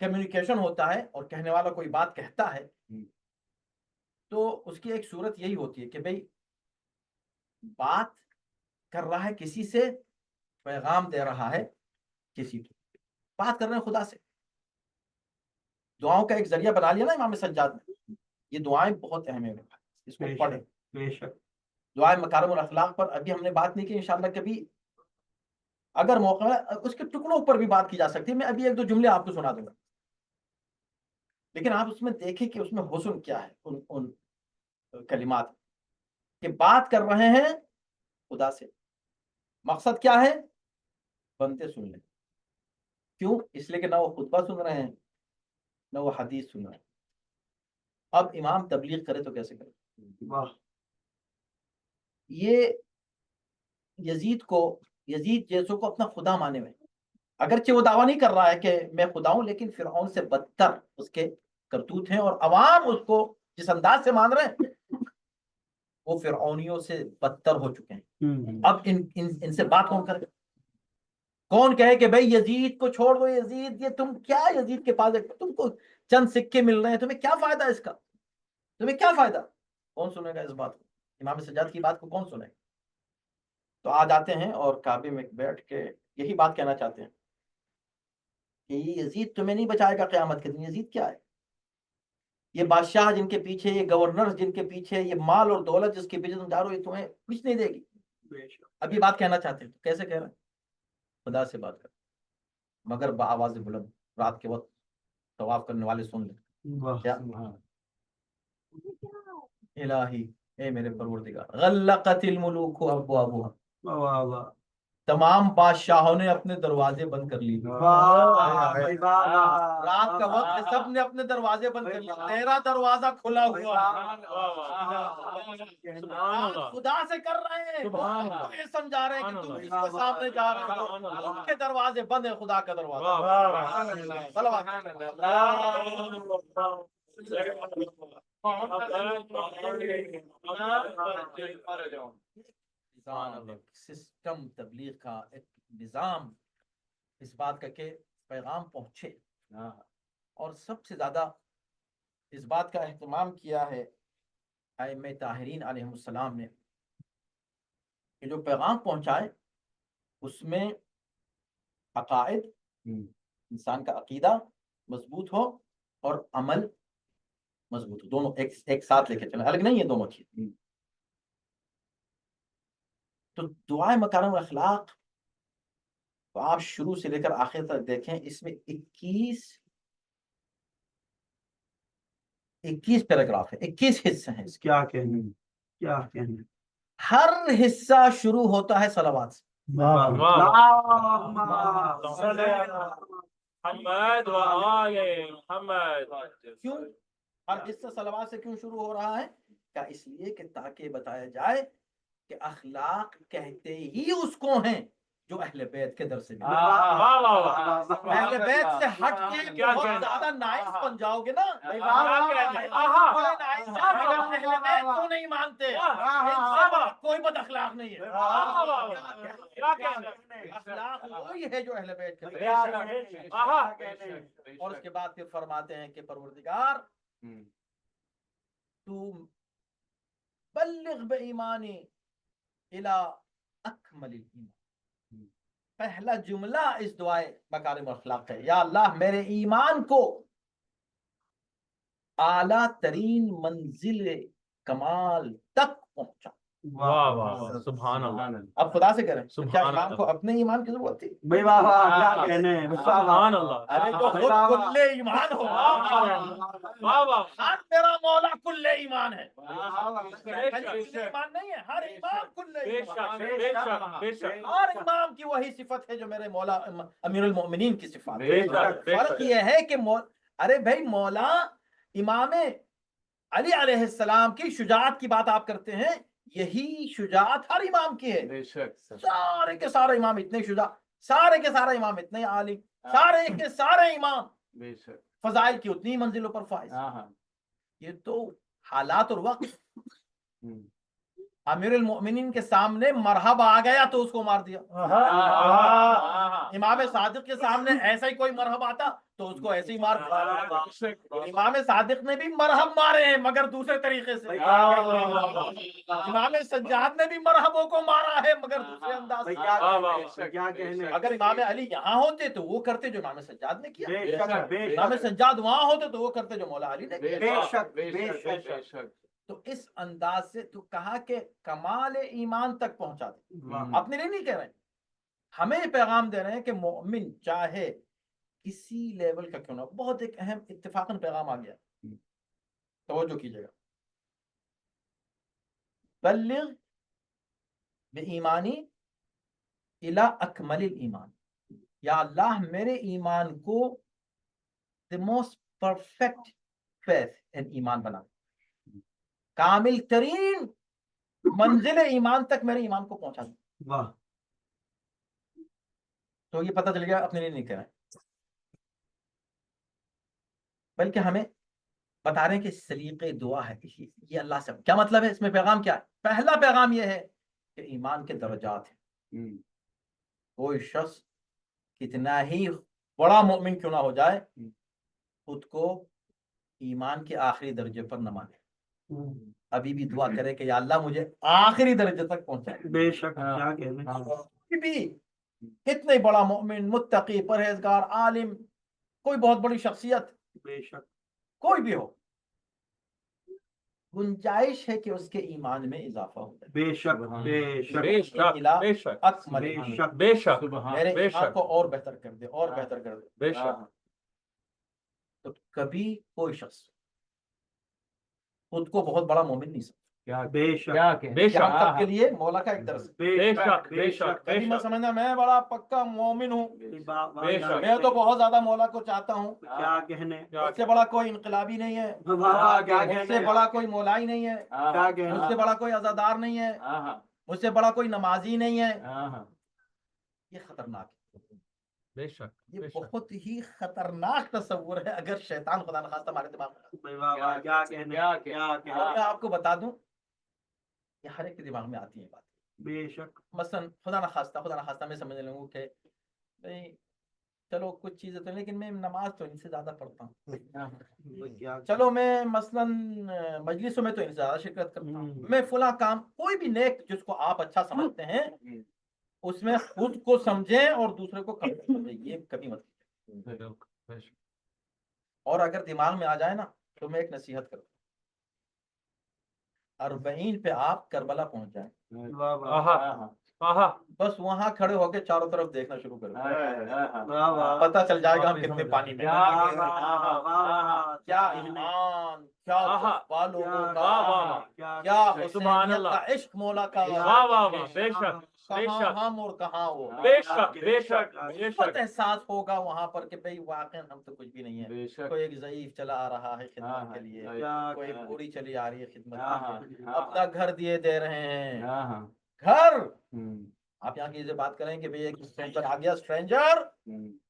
کمیونیکیشن ہوتا ہے اور کہنے والا کوئی بات کہتا ہے تو اس کی ایک صورت یہی ہوتی ہے کہ بھئی بات کر رہا ہے کسی سے، پیغام دے رہا ہے کسی کو، بات کر رہے ہیں خدا سے. دعاؤں کا ایک ذریعہ بنا لیا نا امام سجاد نے. یہ دعائیں بہت اہم ہیں، اس کو پڑھیں. بے شک دعائیں مکارم الاخلاق پر ابھی ہم نے بات نہیں کی، انشاءاللہ کبھی اگر موقع ہے اس کے ٹکڑوں پر بھی بات کی جا سکتی ہے. میں ابھی ایک دو جملے آپ کو سنا دوں گا، لیکن آپ اس میں دیکھیں کہ اس میں حسن کیا ہے ان کلمات کہ بات کر رہے ہیں خدا سے. مقصد کیا ہے؟ بندے سن لیں. کیوں؟ اس لیے کہ نہ وہ خطبہ سن رہے ہیں نہ وہ حدیث سن رہے ہیں. اب امام تبلیغ کرے تو کیسے کرے؟ واہ یہ یزید جیسوں کو اپنا خدا مانے ہوئے، اگرچہ وہ دعویٰ نہیں کر رہا ہے کہ میں خدا ہوں، لیکن فرعون سے بدتر اس کے کرتوت ہیں، اور عوام اس کو جس انداز سے مان رہے ہیں وہ فرعونیوں سے بدتر ہو چکے ہیں. اب ان سے بات کون کرے؟ کون کہے کہ بھئی یزید کو چھوڑ دو، یزید یہ تم کیا، یزید کے پاس تم کو چند سکے مل رہے ہیں، تمہیں کیا فائدہ اس کا، تمہیں کیا فائدہ؟ کون سنے گا اس بات کو؟ امام سجاد کی بات کو کون سنے گا؟ تو آ جاتے ہیں اور کعبے میں بیٹھ کے یہی بات کہنا چاہتے ہیں کہ یہ یزید تمہیں نہیں بچائے گا قیامت کے دن. یزید کیا ہے؟ یہ بادشاہ جن کے پیچھے، یہ گورنر جن کے پیچھے، یہ مال اور دولت جس کے پیچھے تم جا رہے ہو، یہ تمہیں کچھ نہیں دے گی. اب یہ بات کہنا چاہتے ہیں، کیسے کہہ رہے ہیں؟ خدا سے بات کر مگر بآواز بلند، رات کے وقت طواف کرنے والے سن لیں. کیا الہی، اے میرے پروردگار، غلقت الملوک ابوابها، واہ واہ تمام بادشاہوں نے اپنے دروازے بند کر لیے. رات کا وقت سب نے اپنے دروازے بند کر لیے، تیرا دروازہ کھلا ہوا ہے. خدا سے کر رہے ہیں، تو یہ سمجھا رہے ہیں کہ تم اس کے سامنے جا رہے ہو، ان کے دروازے بند ہیں، خدا کا دروازہ. سسٹم تبلیغ کا ایک نظام اس بات کا کہ پیغام پہنچے، اور سب سے زیادہ اس بات کا اہتمام کیا ہے ائمہ طاہرین علیہ السلام نے کہ جو پیغام پہنچائے اس میں عقائد، انسان کا عقیدہ مضبوط ہو اور عمل مضبوط ہو، دونوں ایک ساتھ لے کے چلیں، الگ نہیں ہے دونوں چیز. تو دعائیں مکارم الاخلاق تو آپ شروع سے لے کر آخر تک دیکھیں، اس میں 21 پیراگراف ہے، 21 حصے ہیں. کیا کہنے، کیا کہنے. ہر حصہ شروع ہوتا ہے صلوات سے. محمد و آل محمد. کیوں ہر حصہ صلوات سے کیوں شروع ہو رہا ہے؟ کیا اس لیے کہ تاکہ بتایا جائے کہ اخلاق کہتے ہی اس کو ہیں جو اہل بیت کے در سے ملے. اہل بیت سے ہٹ کے بہت زیادہ نائس بن جاؤ گے نا، اہل بیت کو نہیں مانتے، کوئی بد اخلاق نہیں ہے. اخلاق وہی ہے جو اہل بیت کے. اور اس کے بعد پھر فرماتے ہیں کہ پروردگار تو بلغ بایمانی الی اکمل الایمان. پہلا جملہ اس دعائے مکارم اخلاق کا ہے، یا اللہ میرے ایمان کو اعلیٰ ترین منزل کمال تک پہنچا. واہ واہ سبحان اللہ. اب خدا سے کریں، سبحان کیا اللہ. امام کو اپنے ایمان کی ضرورت تھی؟ بھائی واہ واہ کیا کہنے. سبحان اللہ. ارے جو خود کل ایمان ہو، واہ واہ. ہر میرا مولا کل ایمان ہے. بے شک ایمان نہیں ہے، ہر امام کل بے ایمان. شک بے شک بے شک ہر امام کی وہی صفت ہے جو میرے مولا امیر المؤمنین کی صفات بے ہے. شک بے فرق شک. یہ ہے کہ ارے بھائی مولا امام علی علیہ السلام کی شجاعت کی بات آپ کرتے ہیں، یہی شجاعت ہر امام کی ہے. بے شک سارے کے سارے امام اتنے شجاع، سارے کے سارے امام اتنے عالم، سارے کے سارے امام بے شک. فضائل کی اتنی منزلوں پر فائز. یہ تو حالات اور وقت. امیر المؤمنین کے سامنے مرحبا آ گیا تو اس کو مار دیا. امام صادق کے سامنے ایسا ہی کوئی مرحبا آتا تو اس کو ایسے ہی مار امام صادق نے بھی مرہم مارے ہیں مگر دوسرے طریقے سے، امام سجاد نے بھی مرہموں کو مارا ہے مگر دوسرے انداز سے۔ کیا کہنے، اگر امام علی یہاں ہوتے تو وہ کرتے جو امام سجاد نے کیا، بے شک بے امام شک سجاد وہاں ہوتے تو وہ کرتے جو مولا علی نے کیا۔ بے شک بے شک۔ تو اس انداز سے تو کہا کہ کمال ایمان تک پہنچا دے، اپنے لیے نہیں کہہ رہے ہیں، ہمیں یہ پیغام دے رہے ہیں کہ مومن چاہے کسی لیول کا کیوں نہ ہو، بہت ایک اہم اتفاقاً پیغام آ گیا، توجہ کیجیے گا، بلغ بإیمانی الی اکمل الایمان، یا اللہ میرے ایمان کو the most perfect faith and ایمان بنا، کامل ترین منزل ایمان تک میرے ایمان کو پہنچا دے۔ واہ، تو یہ پتہ چل گیا اپنے لیے نہیں کہہ رہے، بلکہ ہمیں بتا رہے ہیں کہ سلیقے دعا ہے، یہ اللہ سے کیا مطلب ہے، اس میں پیغام کیا ہے؟ پہلا پیغام یہ ہے کہ ایمان کے درجات ہیں، کوئی شخص کتنا ہی بڑا مومن کیوں نہ ہو جائے خود کو ایمان کے آخری درجے پر نہ مانے، ابھی بھی دعا کرے کہ یا اللہ مجھے آخری درجے تک پہنچائے۔ بے شک، کیا کہنے، کوئی بھی کتنے بڑا مومن، متقی، پرہیزگار، عالم، کوئی بہت بڑی شخصیت، بے شک کوئی بھی ہو، گنجائش ہے کہ اس کے ایمان میں اضافہ ہو جائے، بے شک بے شک بے شک بے شک اکمل بے ایمان، شک بے شک میرے بے ایمان شک کو اور بہتر کر دے، اور بہتر کر دے۔ بے شک تو کبھی کوئی شخص خود کو بہت بڑا مومن نہیں سمجھتا، بے شک بے یہ ہم شک سب کے لیے مولا کا ایک درس ہے۔ بے بے شک شک بے بے شک شک کبھی میں سمجھنا میں بڑا پکا مومن ہوں، بے شک۔ میں تو بہت زیادہ مولا کو چاہتا ہوں، کیا کہنے، اس سے بڑا کوئی انقلابی نہیں ہے، کیا مجھ سے بڑا کوئی مولائی نہیں ہے، کیا مجھ کہنے، سے بڑا کوئی عزادار نہیں ہے، مجھ سے بڑا کوئی نمازی نہیں ہے، یہ خطرناک ہے، بے شک یہ بہت ہی خطرناک تصور ہے اگر شیطان خدا نخواستہ ہمارے دماغ میں کیا کہنے، کیا اور کہنے، میں آپ کو بتا دوں یہ ہر ایک کے دماغ میں آتی ہے بات، بے شک مثلا خدا نخواستہ میں سمجھ لوں کہ بھئی چلو کچھ چیزیں تو، لیکن میں نماز تو ان سے زیادہ پڑھتا ہوں، چلو میں مثلا مجلسوں میں تو ان سے زیادہ شرکت کرتا ہوں، میں فلاں کام، کوئی بھی نیک جس کو آپ اچھا سمجھتے ہیں اس میں خود کو سمجھیں اور دوسرے کو کم سمجھیں، یہ کبھی مت کیجیے۔ اور اگر دماغ میں آ جائے نا تو میں ایک نصیحت کروں، 40 پہ آپ کربلا پہنچ جائیں، بس وہاں کھڑے ہو کے چاروں طرف دیکھنا شروع کریں، پتہ چل جائے گا ہم کتنے پانی میں ہیں۔ کیا ایمان، کیا جذبہ لوگوں کا، کیا حسینیت کا عشق مولا کا، واہ واہ واہ، بے شک بے کہاں شک ہم اور کہاں وہ، بے شک بے شک بے بہت شک احساس ہوگا وہاں پر کہ بھئی واقعا ہم تو کچھ بھی نہیں ہے، کوئی ایک ضعیف چلا آ رہا ہے خدمت کے لیے، کوئی بوڑھی چلی آ رہی ہے خدمت کے لیے، اپنا گھر دیے دے رہے ہیں، گھر، آپ یہاں کی بات کریں کہ بھئی ایک اسٹرینجر آ گیا، اسٹرینجر،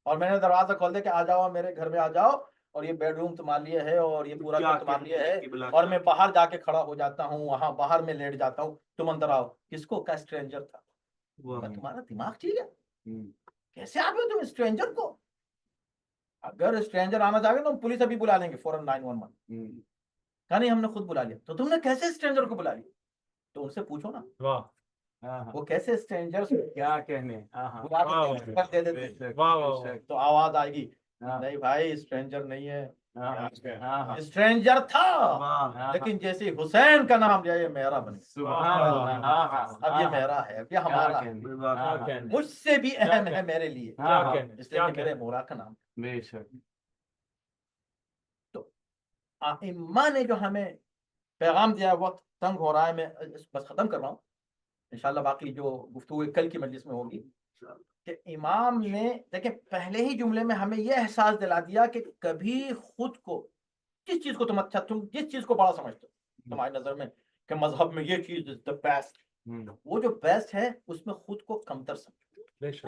اور میں نے دروازہ کھول دیا کہ آ جاؤ میرے گھر میں آ جاؤ، اور یہ بیڈ روم تمہارے لیے ہے اور یہ پورا گھر تمہارے لیے ہے، اور میں باہر جا کے کھڑا ہو جاتا ہوں، وہاں باہر میں لیٹ جاتا ہوں، تم اندر آؤ، کس کو کا اسٹرینجر تھا، تمہارا دماغ ٹھیک ہے، کیسے آ گئے تم اسٹرینجر کو، اگر اسٹرینجر آنا چاہے تو ہم پولیس ابھی بلا لیں گے فوراً 911، کہا نہیں ہم نے خود بلا لیا، تو تم نے کیسے اسٹرینجر کو بلا لیا، تو ان سے پوچھو نا واہ وہ کیسے اسٹرینجر کیا کہنے، دے دیتے، واہ واہ تو آواز آئے گی نہیں بھائی اسٹرینجر نہیں ہے، اسٹرینجر تھا لیکن جیسے حسین کا نام لیا یہ میرا بن گیا، اب یہ میرا ہے، اب یہ ہمارا ہے، مجھ سے بھی اہم ہے میرے لیے، اس لیے کہ میرے مولا کا نام۔ بے شک تو ائمہ نے جو ہمیں پیغام دیا، وقت تنگ ہو رہا ہے، میں بس ختم کر رہا ہوں، انشاءاللہ باقی جو گفتگو کل کی مجلس میں ہوگی، کہ امام نے دیکھیں پہلے ہی جملے میں ہمیں یہ احساس دلا دیا کہ کبھی خود کو، جس چیز کو تم اچھا، تم جس چیز کو بڑا سمجھتے ہو تمہاری نظر میں کہ مذہب میں یہ چیز از دا بیسٹ، وہ جو بیسٹ ہے اس میں خود کو کمتر سمجھو، بے شک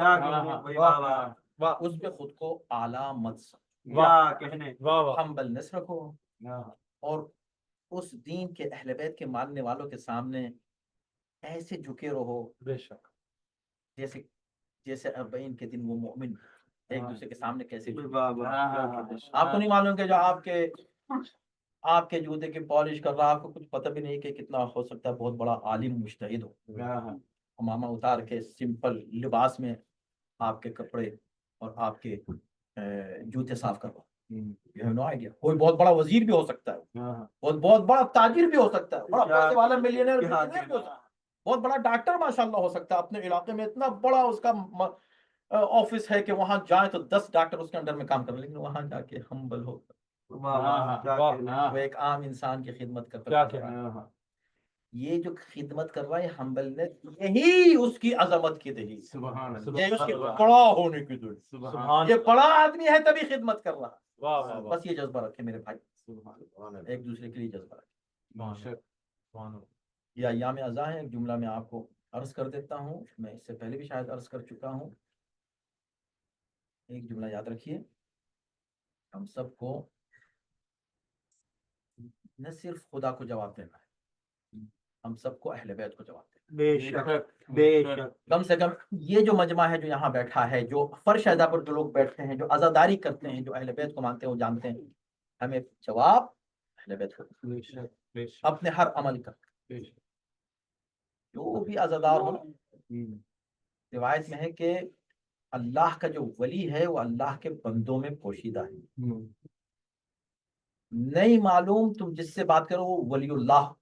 اس میں خود کو اعلیٰ مت سمجھو، واہ واہ ہمبلنس رکھو، اور اس دین کے اہل بیت کے ماننے والوں کے سامنے ایسے جھکے رہو بے شک جیسے 40 کے دن وہ مومن ایک دوسرے کے سامنے کیسے واہ واہ آپ کو نہیں معلوم کہ جو آپ کے جوتے کی پالش کر رہا، آپ کو کچھ پتہ بھی نہیں کہ کتنا ہو سکتا ہے بہت بڑا عالم مجتہد ہو، امامہ اتار کے سمپل لباس میں آپ کے کپڑے اور آپ کے جوتے صاف کروا. You have no idea. کوئی بہت بڑا وزیر بھی ہو سکتا ہے، بہت بڑا تاجر بھی ہو سکتا ہے، بڑا پیسے والا ملینئر بھی ہو سکتا ہے، بہت بڑا ڈاکٹر ماشاءاللہ ہو سکتا ہے، اپنے علاقے میں اتنا بڑا اس کا آفس ہے کہ وہاں جائیں تو 10 ڈاکٹر اس کے انڈر میں کام کر رہے ہیں، لیکن وہاں جا کے ہمبل ہو وہ ایک عام انسان کی خدمت کرتا ہے. یہ جو خدمت کر رہا ہے ہمبلنس، یہی اس کی عظمت کی دلیل، یہ اس کے بڑا ہونے کی دلیل. یہ بڑا آدمی ہے تبھی خدمت کر رہا. بس یہ جذبہ رکھے میرے بھائی، ایک دوسرے کے لیے جذبہ رکھے. یہ ایام ازاں ہے. ایک جملہ میں آپ کو عرض کر دیتا ہوں، میں اس سے پہلے بھی شاید عرض کر چکا ہوں. ایک جملہ یاد رکھیے، ہم سب کو نہ صرف خدا کو جواب دینا ہے، ہم سب کو اہل بیت کو جواب دینا. بے شک بے شک. کم سے کم یہ جو مجمع ہے جو یہاں بیٹھا ہے، جو فرش ادا پر جو لوگ بیٹھتے ہیں، جو عزاداری کرتے ہیں، جو اہل بیت کو مانتے ہیں، وہ جانتے ہیں ہمیں جواب اہل بیت کو اپنے ہر عمل کا. جو بھی عزادار ہو، روایت میں ہے کہ اللہ کا جو ولی ہے وہ اللہ کے بندوں میں پوشیدہ ہے. نہیں معلوم تم جس سے بات کرو وہ ولی اللہ،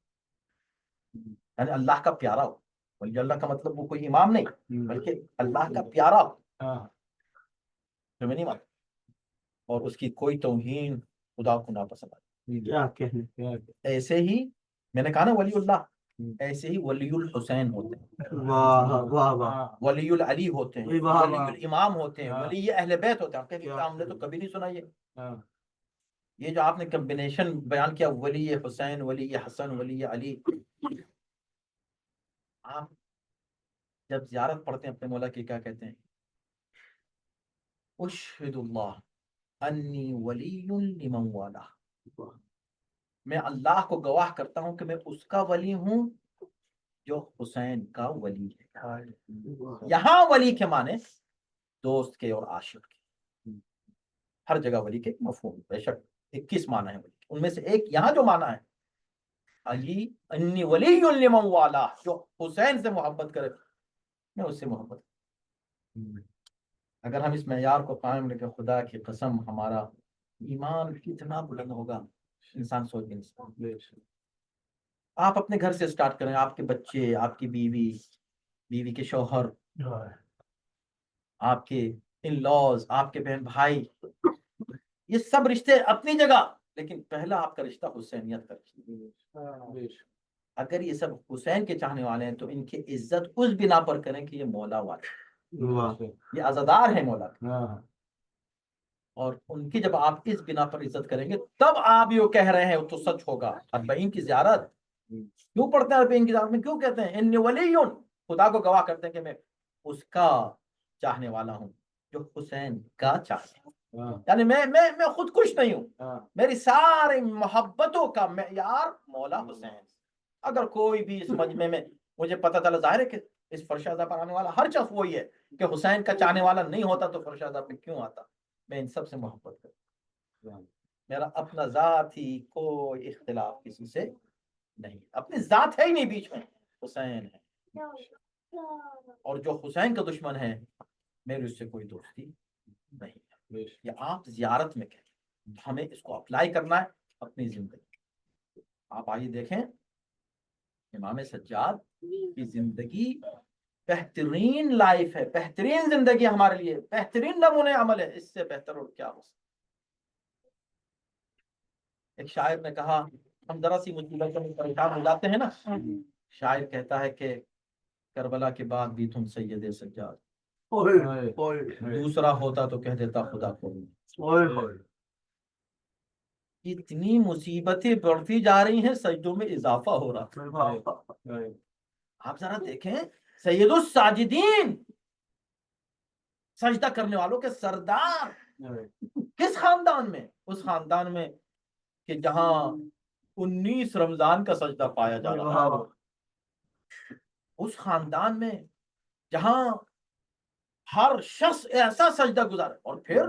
یعنی اللہ کا پیارا ہو. ولی اللہ کا مطلب وہ کوئی امام نہیں، بلکہ اللہ کا پیارا ہو. تمہیں نہیں معلوم، اور اس کی کوئی توہین خدا کو ناپسند آتی. کیا کہنے. ایسے ہی میں نے کہا نا ولی اللہ، ایسے ہی ولی الحسین ہوتے ہیں، واہ واہ واہ. ولی العلی ہوتے ہیں، ولی الامام ہوتے ہیں، ولی اہل بیت ہوتے ہیں. آپ کہیں ہم نے تو کبھی نہیں سنا یہ جو آپ نے کمبینیشن بیان کیا، ولی حسین، ولی حسن، ولی علی. آپ جب زیارت پڑھتے ہیں اپنے مولا کی کیا کہتے ہیں؟ اشہد اللہ انی ولی لمن والا. میں اللہ کو گواہ کرتا ہوں کہ میں اس کا ولی ہوں جو حسین کا ولی ہے. یہاں ولی کے معنی دوست کے اور عاشق کے، ہر جگہ ولی کے مفہوم بے شک 21 معنی ہیں ولی کے. ان میں سے ایک یہاں جو معنی ہے علی انی ولی لمن والا، جو حسین سے محبت کرے میں اس سے محبت. اگر ہم اس معیار کو قائم رکھیں، خدا کی قسم ہمارا ایمان کتنا بلند ہوگا انسان سوچ نہیں سکتا. آپ اپنے گھر سے سٹارٹ کریں، آپ کے بچے، آپ کی بیوی، بیوی کے شوہر، آپ کے ان لاز، آپ کے بہن بھائی، یہ سب رشتے اپنی جگہ، لیکن پہلا آپ کا رشتہ حسینیت کا رشتہ. اگر یہ سب حسین کے چاہنے والے ہیں تو ان کی عزت اس بنا پر کریں کہ یہ مولا والے، یہ عزادار ہیں مولا کے. اور ان کی جب آپ اس بنا پر عزت کریں گے تب آپ یہ کہہ رہے ہیں تو سچ ہوگا. اربعین کی زیارت کیوں پڑھتے ہیں؟ اربعین کی زیارت میں کیوں کہتے ہیں انی ولی، خدا کو گواہ کرتے ہیں کہ میں اس کا چاہنے والا ہوں جو حسین کا چاہنے. یعنی میں خود کش نہیں ہوں، میری ساری محبتوں کا معیار مولا حسین. اگر کوئی بھی اس مجمع میں مجھے پتہ چلا، ظاہر ہے کہ اس فرشادہ پر آنے والا ہر شخص وہی ہے کہ حسین کا چاہنے والا نہیں ہوتا تو فرشادہ پہ کیوں آتا. میں ان سب سے محبت کرتا ہوں. میرا اپنا ذات ہی کوئی اختلاف کسی سے نہیں، اپنی ذات ہے ہی نہیں بیچ میں، حسین ہے. اور جو حسین کا دشمن ہے میری اس سے کوئی دوستی نہیں. یہ آپ زیارت میں کہیں، ہمیں اس کو اپلائی کرنا ہے اپنی زندگی. آپ آئیے دیکھیں امام سجاد کی زندگی بہترین لائف ہے، بہترین زندگی ہمارے لیے، بہترین نمونے عمل ہے. اس سے بہتر اور کیا ہو سکتا. ایک شاعر نے کہا، ہم ذرا سی مصیبت میں پریشان ہو جاتے ہیں نا، شاعر کہتا ہے کہ کربلا کے بعد بھی تم سید سجاد، دوسرا ہوتا تو کہہ دیتا خدا کو. اتنی مصیبتیں بڑھتی جا رہی ہیں، سجدوں میں اضافہ ہو رہا. آپ ذرا دیکھیں سید الساجدین، سجدہ کرنے والوں کے سردار، کس خاندان میں؟ اس خاندان میں کہ جہاں 19 رمضان کا سجدہ پایا جا رہا ہے. اس خاندان میں جہاں ہر شخص ایسا سجدہ گزار, اور پھر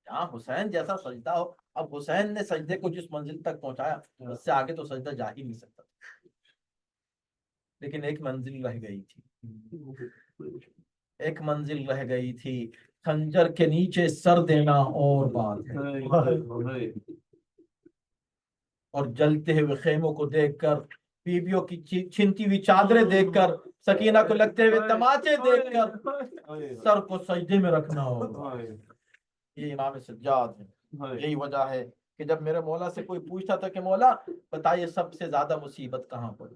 جہاں حسین جیسا سجدہ ہو. اب حسین نے سجدے کو جس منزل تک پہنچایا اس سے آگے تو سجدہ جا ہی نہیں سکتا, لیکن ایک منزل رہ گئی تھی, ایک منزل رہ گئی تھی, خنجر کے نیچے سر دینا اور بات ہے. اور جلتے ہوئے خیموں کو دیکھ کر, بیویوں کی چھنتی ہوئی چادریں دیکھ کر, سکینہ کو لگتے ہوئے تماچے دیکھ کر سر کو سجدے میں رکھنا ہوگا. یہ امام سجاد ہے. یہی وجہ ہے کہ جب میرے مولا سے کوئی پوچھتا تھا کہ مولا بتائیے سب سے زیادہ مصیبت کہاں پر,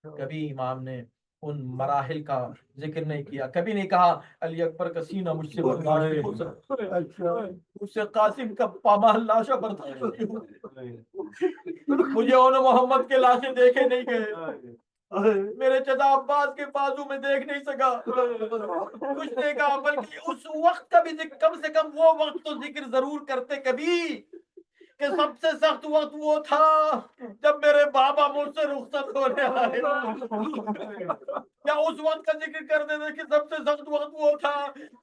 کبھی امام نے ان مراحل کا ذکر نہیں کیا, کبھی نہیں کہا علی اکبر کا سینہ مجھ سے برداشت نہیں ہو سکتا, مجھ سے قاسم کا پامال لاشا برداشت نہیں ہو, مجھے اون محمد کے لاشیں دیکھے نہیں گئے, میرے چچا عباس کے بازو میں دیکھ نہیں سکا, کچھ نہیں کہا, بلکہ اس وقت کا بھی کم سے کم وہ وقت تو ذکر ضرور کرتے کبھی کہ سب سے سخت وقت وہ تھا جب میرے بابا مجھ سے رخصت ہونے آئے, یا اس وقت کا ذکر کرتے تھے کہ سب سے سخت وقت وہ تھا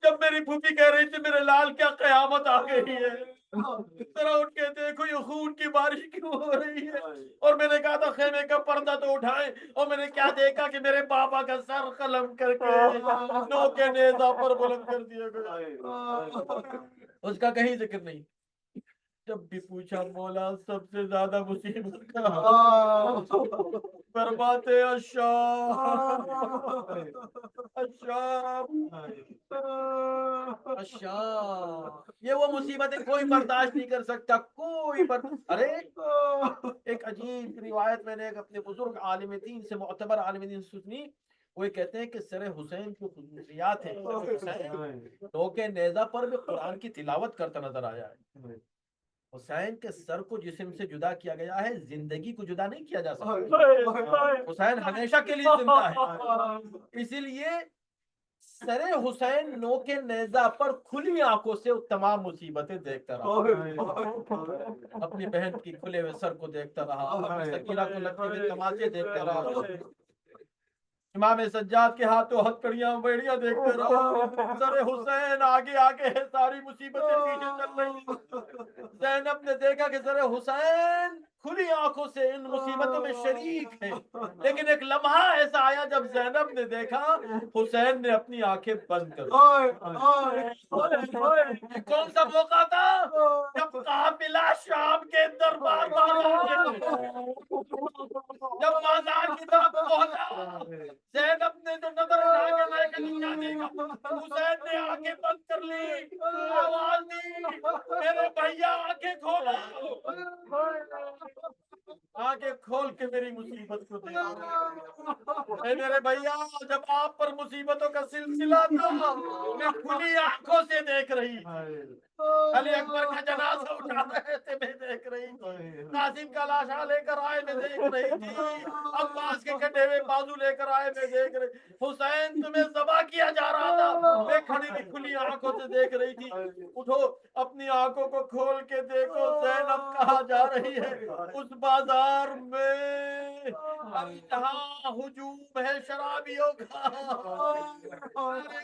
جب میری پھوپھی کہہ رہی تھی میرے لال کیا قیامت آ گئی ہے, ذرا اٹھ کے دیکھو یہ خون کی بارش کیوں ہو رہی ہے. اور میں نے کہا تھا خیمے کا پردہ تو اٹھائیں, اور میں نے کیا دیکھا کہ میرے بابا کا سر قلم کر کے نوکے نیزہ پر بلند کر دیا گیا, اس کا کہیں ذکر نہیں. جب بھی پوچھا مولا سب سے زیادہ مصیبت کا, فرماتے الشام الشام الشام. یہ وہ مصیبتیں کوئی برداشت نہیں کر سکتا, کوئی ارے ایک عجیب روایت میں نے اپنے بزرگ عالم دین سے, معتبر عالم دین سے سنی. وہ کہتے ہیں کہ سر حسین کی خصوصیات ہیں, حسین نوکے نیزہ پر بھی قرآن کی تلاوت کرتا نظر آیا ہے. حسین کے سر کو جسم سے جدا کیا گیا ہے, زندگی کو جدا نہیں کیا جا سکتا. حسین ہمیشہ کے لیے زندہ ہے, اسی لیے سر حسین نوکے نیزہ پر کھلی آنکھوں سے تمام مصیبتیں دیکھتا رہا, اپنی بہن کی کھلے ہوئے سر کو دیکھتا رہا, اپنی سکینہ کو لگتے ہوئے تماشے دیکھتا رہا, امام سجاد کے ہاتھوں ہتکڑیاں بیڑیاں دیکھتے رہو. سر حسین آگے آگے ہے, ساری مصیبتیں پیچھے چل رہی. زینب نے دیکھا کہ سر حسین کھلی آنکھوں سے ان مصیبتوں میں شریک ہے, لیکن ایک لمحہ ایسا آیا جب زینب نے دیکھا حسین نے اپنی آنکھیں بند کر دی. کون سا موقع تھا جب قافلہ شام کے دربار جب بازار کی طرف پہنچا, زینب نے جو نظر اٹھا کے میں کہیں کیا دیکھا, حسین نے آنکھیں بند کر لی, آواز دی میرے بھیا آنکھیں کھولا, آنکھیں کھول کے میری مصیبت کو دیکھا. اے میرے بھیا جب آپ پر مصیبتوں کا سلسلہ تھا میں کھلی آنکھوں سے دیکھ رہی, علی اکبر کا جنازہ اٹھا رہے تھے میں دیکھ رہی تھی, قاسم کا لاشا لے کر آئے میں دیکھ رہی تھی, عباس کے کٹے ہوئے بازو لے کر آئے میں دیکھ رہی, حسین تمہیں ذبح کیا جا رہا تھا میں کھڑی تھی کھلی آنکھوں سے دیکھ رہی تھی. اٹھو اپنی آنکھوں کو کھول کے دیکھو زینب کہاں جا رہی ہے, اس بازار میں جہاں ہجوم ہے شرابیوں کا,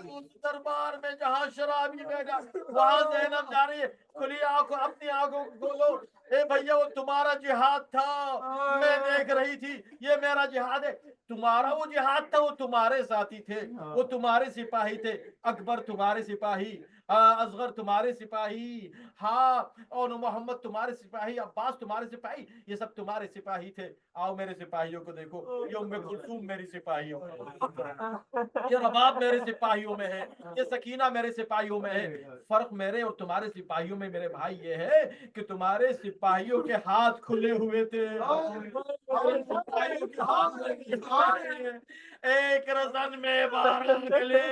اس دربار میں جہاں شرابی بیٹھا وہاں زینب جا رہی ہے, کھلی آنکھوں اپنی آنکھوں کو کھولو. اے بھیا وہ تمہارا جہاد تھا میں دیکھ رہی تھی, یہ میرا جہاد ہے. تمہارا وہ جہاد تھا, وہ تمہارے ساتھی تھے, وہ تمہارے سپاہی تھے, اکبر تمہارے سپاہی, اصغر تمہارے سپاہی, ہاں اور محمد تمہارے سپاہی, عباس تمہارے سپاہی, یہ سب تمہارے سپاہی تھے. آؤ میرے سپاہیوں کو دیکھو, یہ ام کلثوم میری سپاہیوں میں, یہ رباب میرے سپاہیوں میں ہے, یہ سکینہ میرے سپاہیوں میں ہے. فرق میرے اور تمہارے سپاہیوں میں میرے بھائی یہ ہے کہ تمہارے سپاہیوں کے ہاتھ کھلے ہوئے تھے, سپاہیوں کے ہاتھ کھلے ہوئے, ایک رزن میں 12 گلے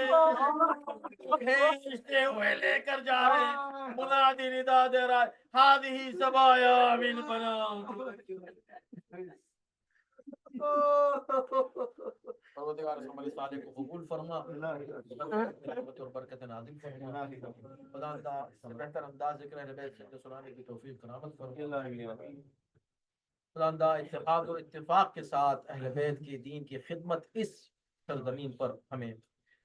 کھینچتے ہوئے لے کر جا رہے ہیں. منادی ندا دے رہا ہے, ہادی سبایا من بنام. پروردگار ہمارے صالح کو قبول فرما, رحمت اور برکت نازل فرما, خدا سے بہتر انداز ذکر اہل بیت سے سنانے کی توفیق کرامت فرما. خدا اتحاد اور اتفاق کے ساتھ اہل بیت کی دین کی خدمت اس سرزمین پر ہمیں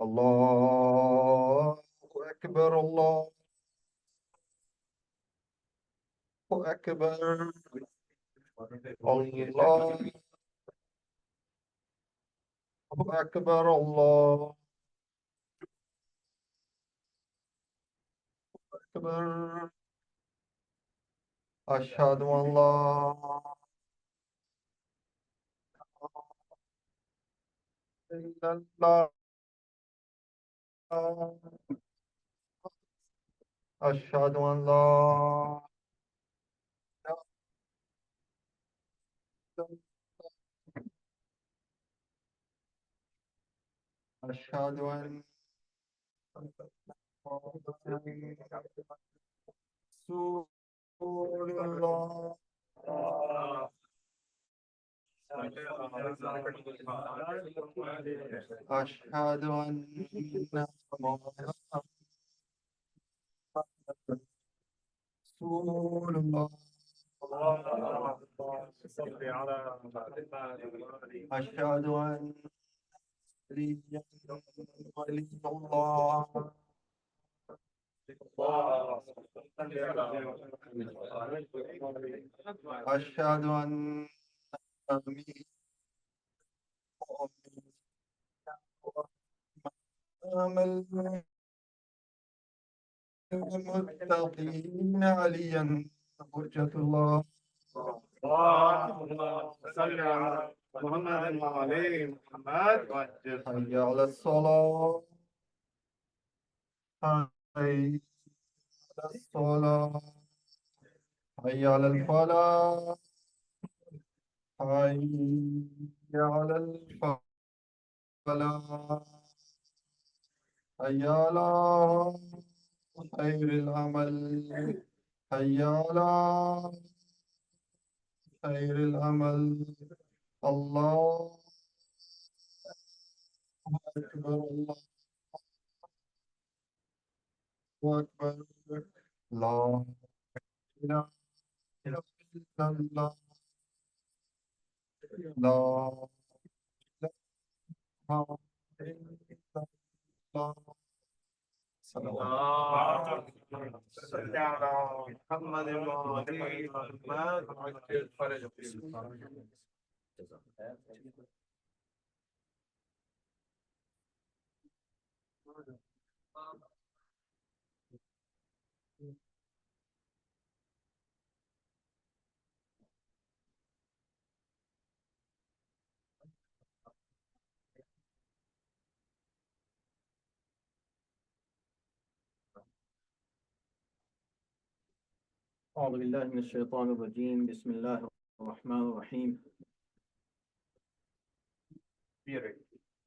الله أكبر الله أكبر الله أكبر الله أكبر أشهد أن لا إلا الله أشهد أن لا إله إلا الله أشهد أن رسول الله أشهد أن محمدا رسول الله أشهد أن عليا ولي الله أشهد أن أمين وإمام المتقين عليا حجة الله اللهم صل على محمد وعلى محمد حي على الصلاة حي على الصلاة حي على الفلاح حي على الفلاح حي على خير العمل حي على خير العمل الله أكبر الله أكبر لا إله إلا الله لا إله إلا الله صلى الله صل على محمد وعلى محمد وعجل فرجه. أعوذ بالله من الشيطان الرجيم. بسم الله الرحمن الرحيم.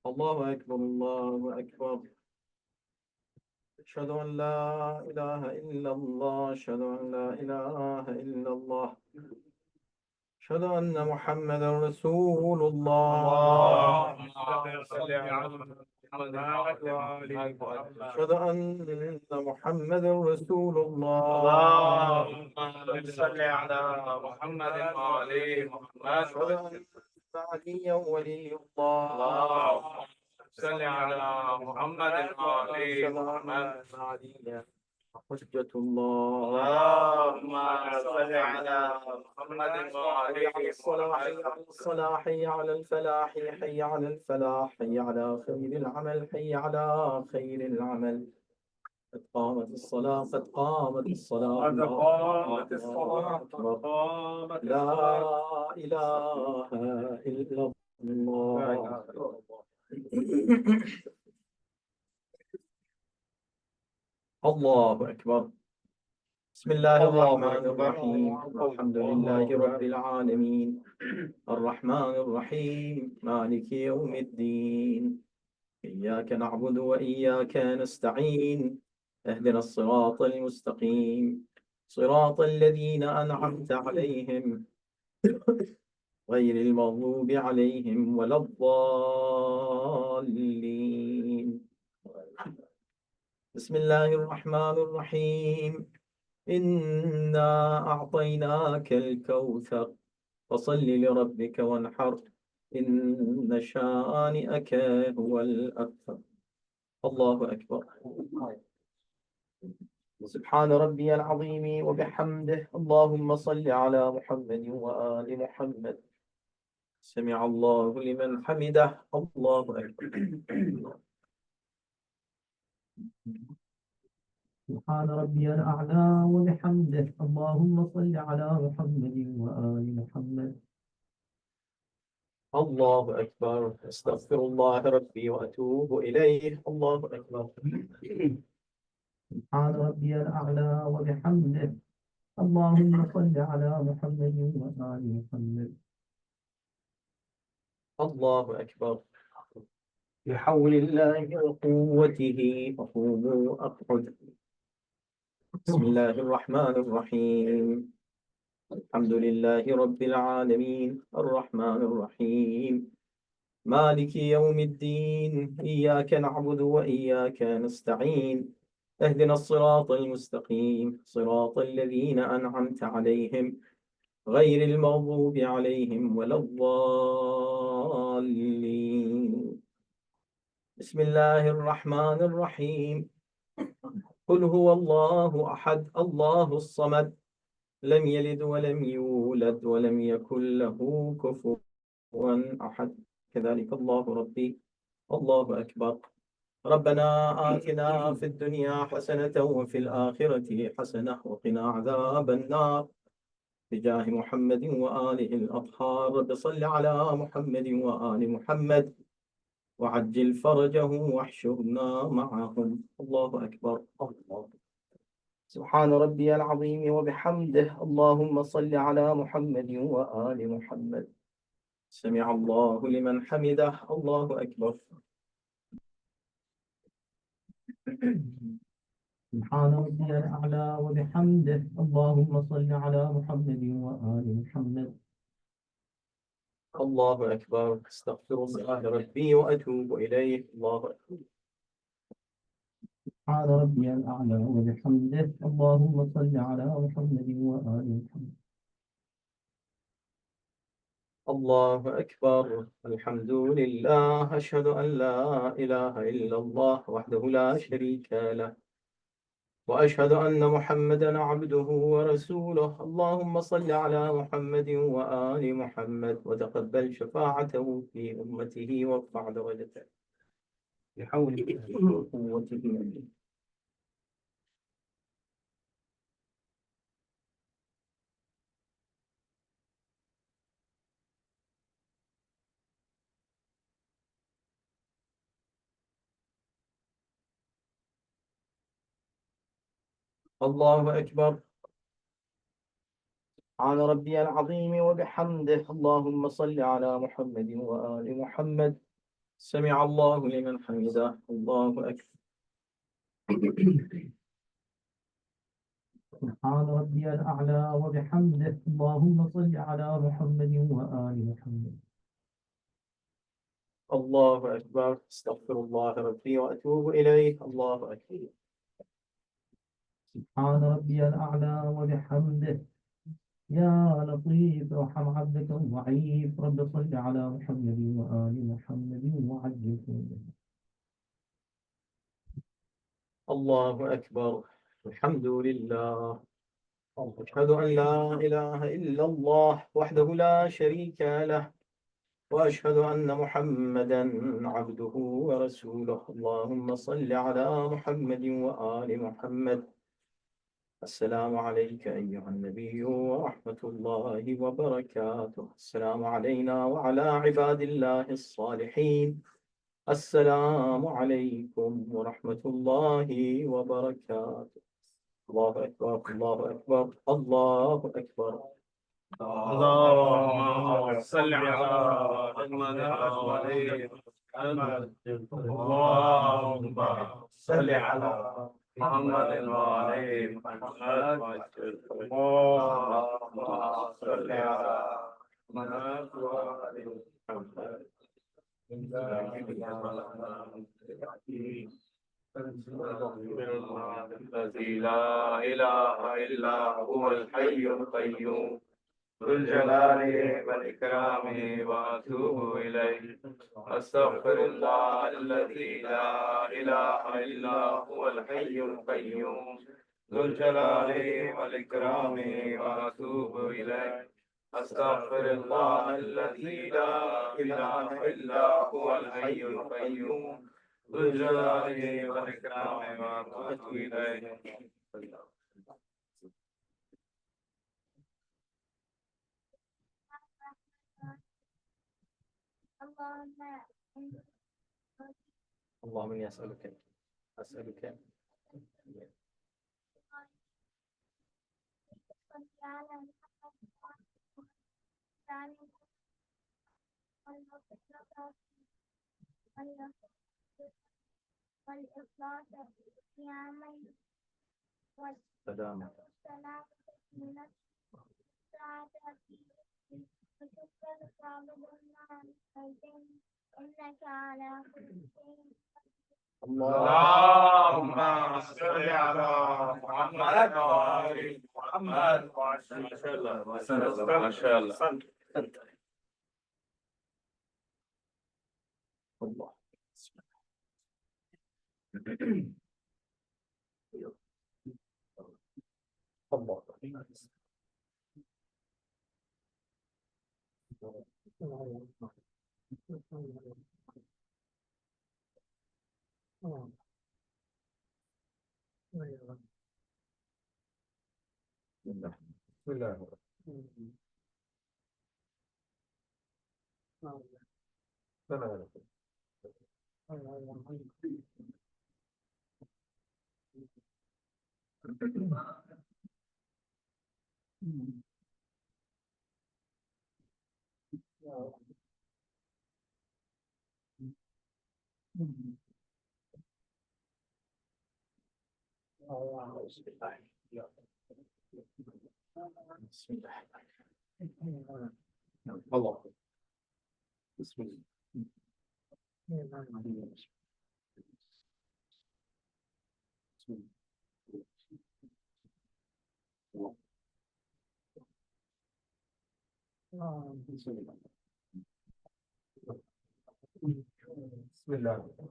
الله أكبر الله أكبر. أشهد أن لا إله إلا الله. أشهد أن لا إله إلا الله. أشهد أن محمدا رسول الله. اللهم صل على محمد وعلى محمد. أشهد أن محمدا رسول الله. اللهم صل على محمد وعلى محمد. أشهد أن عليا ولي الله. اللهم صل على محمد وعلى محمد. عليا حجة الله. اللهم صل على محمد وعلى الصلاح حي على الفلاح حي على الفلاح حي على خير العمل حي على خير العمل. قد قامت الصلاة قد قامت الصلاة قد قامت الله الصلاة أكبر. قامت لا إله إلا الله. الله أكبر. بسم الله الرحمن الرحيم. الحمد لله رب العالمين الرحمن الرحيم مالك يوم الدين. إياك نعبد وإياك نستعين. اهدنا الصراط المستقيم صراط الذين أنعمت عليهم غير المغضوب عليهم ولا الضالين. بسم الله الرحمن الرحيم. إنا أعطيناك الكوثر فصل لربك وانحر إن شانئك هو الأبتر. الله أكبر. سبحان ربي العظيم وبحمده. اللهم صل على محمد وآل محمد. سمع الله لمن حمده. الله أكبر. سبحان ربي الأعلى وبحمده. اللهم صل على محمد وآل محمد. الله أكبر. أستغفر الله ربي وأتوب إليه. الله أكبر. سبحان ربي الأعلى وبحمده. اللهم صل على محمد وآل محمد. الله أكبر. بحول الله وقوته فقوموا أقعد. بسم الله الرحمن الرحيم. الحمد لله رب العالمين الرحمن الرحيم مالك يوم الدين إياك نعبد وإياك نستعين اهدنا الصراط المستقيم صراط الذين أنعمت عليهم غير المغضوب عليهم ولا الضالين. بسم الله الرحمن الرحيم. قل هو الله أحد الله الصمد لم يلد ولم يولد ولم يكن له كفوا أحد. كذلك الله ربي. الله أكبر. ربنا آتنا في الدنيا حسنة وفي الآخرة حسنة وقنا عذاب النار بجاه محمد وآله الأطهار. رب صل على محمد وآل محمد وعجل فرجه واحشرنا معهم. الله أكبر. الله. سبحان ربي العظيم وبحمده. اللهم صل على محمد وآل محمد. سمع الله لمن حمده. الله أكبر. سبحان ربي الأعلى وبحمده. اللهم صل على محمد وآل محمد. الله أكبر. استغفر الله ربي وأتوب إليه. الله أكبر. سبحان ربي الأعلى وبحمده. اللهم صل على محمد وآل محمد. الله أكبر. الحمد لله. أشهد أن لا إله إلا الله وحده لا شريك له وأشهد أن محمدا عبده ورسوله. اللهم صل على محمد وآل محمد وتقبل شفاعته في أمته وارفع درجته بحول الله وقوته. الله أكبر. سبحان ربي العظيم وبحمده. اللهم صل على محمد وآل محمد. سمع الله لمن حمده. الله أكبر. سبحان ربي الأعلى وبحمده. اللهم صل على محمد وآل محمد. الله أكبر. استغفر الله ربي وأتوب إليه. الله أكبر. سبحان ربي الأعلى وبحمده. يا لطيف ارحم عبدك الضعيف. رب صل على محمد وآل محمد وعجل خيره. الله أكبر. الحمد لله. أشهد أن لا إله إلا الله وحده لا شريك له وأشهد أن محمدا عبده ورسوله. اللهم صل على محمد وآل محمد. السلام عليك أيها النبي ورحمة الله وبركاته. السلام علينا وعلى عباد الله الصالحين. السلام عليكم ورحمة الله وبركاته. الله أكبر. الله أكبر. الله أكبر. اللهم صل على محمد وعلى محمد. اللهم صل على محمد وعلى محمد. اللهم صل على محمد وعلى محمد. الذي لا إله إلا هو الحي القيوم ذو الجلال والإكرام وأتوب إليه. أستغفر الله الذي لا إله إلا هو الحي القيوم ذو الجلال والإكرام وأتوب إليه. أستغفر الله الذي لا إله إلا هو الحي القيوم ذو الجلال والإكرام وأتوب إليه. اللهم إني أسألك والإخلاص في عمل سلامة والسلامة من السعادة وشكر صابر النعم والدين إنك على كل شيء اللهم صل على محمد وآل محمد. ما شاء الله ما شاء الله ما شاء الله. الله الله بسم الله الرحمن الرحيم. بسم الله الله بسم الله بسم الله بسم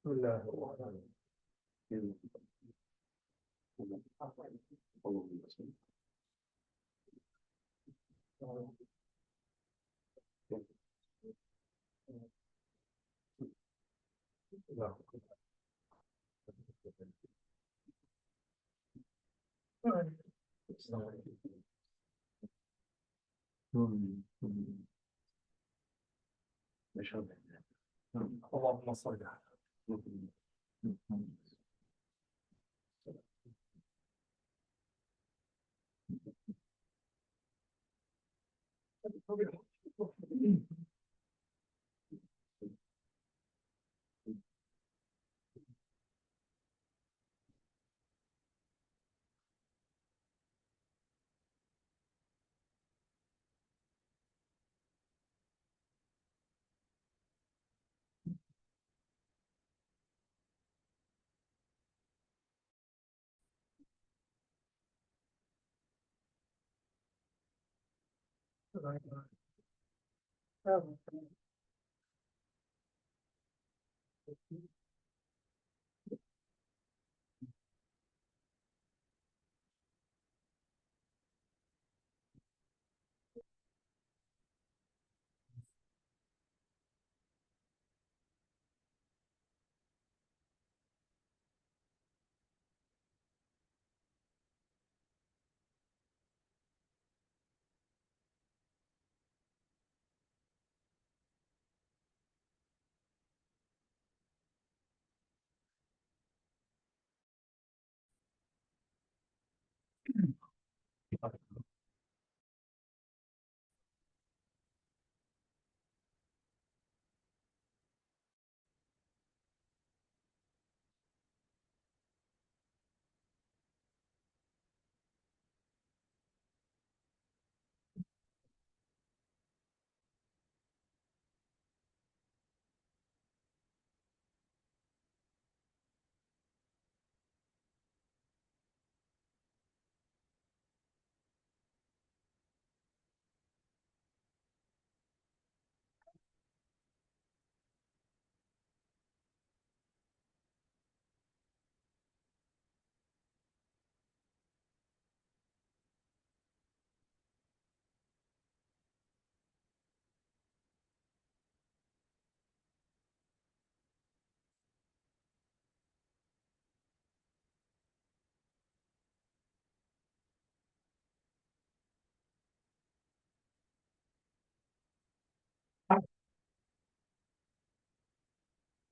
الله الرحمن اللهم صل على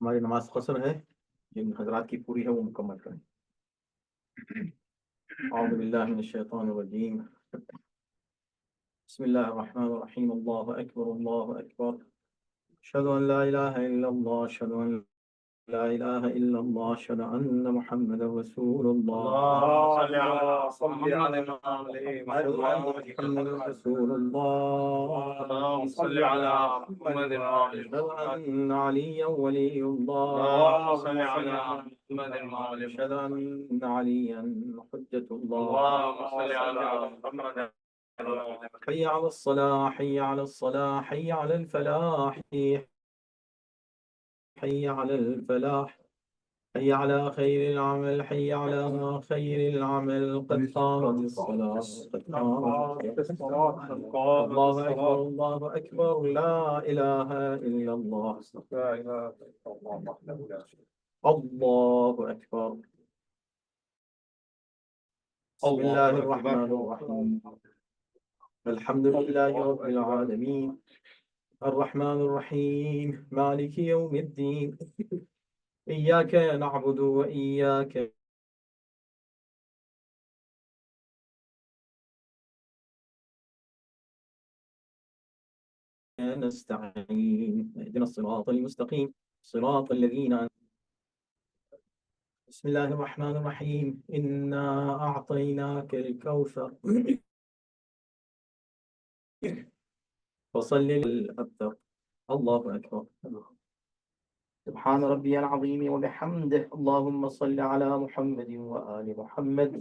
ہماری نماز قصر ہے، جن حضرات کی پوری ہے وہ مکمل کریں. اعوذ باللہ من الشیطان الرجیم. بسم اللہ الرحمن الرحیم. اللہ اکبر اللہ اکبر. اشہد ان لا الہ الا اللہ، اشہد ان لا الہ الا اللہ، اشہد ان محمد رسول اللہ. صل على محمد رسول اللہ. صل على محمد اشہد ان علی ولی اللہ. اللهم صل على محمد اشہد ان علی حجۃ اللہ. اللهم صل على محمد حي على الصلاة، حي على الصلاة، حي على الفلاح، حي على الفلاح، حي على خير العمل، حي على خير العمل. قد قامت الصلاة، قد قامت الصلاة. الله أكبر الله أكبر. لا إله إلا الله. لا إله إلا الله وحده لا شريك الله أكبر. بسم الله الرحمن الرحيم. الحمد لله رب العالمين، الرحمن الرحيم، مالك يوم الدين. إياك نعبد وإياك نستعين. اهدنا الصراط المستقيم، صراط الذين. بسم الله الرحمن الرحيم. إنا أعطيناك الكوثر فصل للأبتر. الله أكبر. سبحان ربي العظيم وبحمده. اللهم صل على محمد وآل محمد.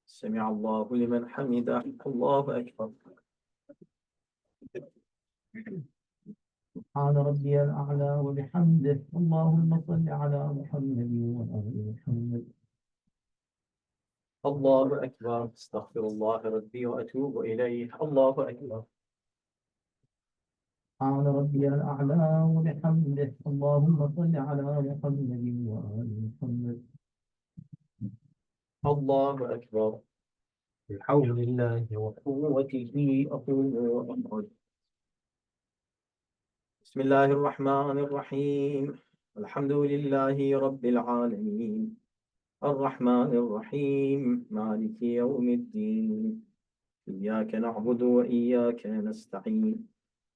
سمع الله لمن حمده. الله أكبر. سبحان ربي الأعلى وبحمده. اللهم صل على محمد وآل محمد. الله أكبر. استغفر الله ربي وأتوب إليه. الله أكبر. سبحان ربي الأعلى وبحمده. اللهم صل على محمد وآل محمد. الله أكبر. بحول الله وقوته أقول وأخرج. بسم الله الرحمن الرحيم. الحمد لله رب العالمين، الرحمن الرحيم، مالك يوم الدين. إياك نعبد وإياك نستعين.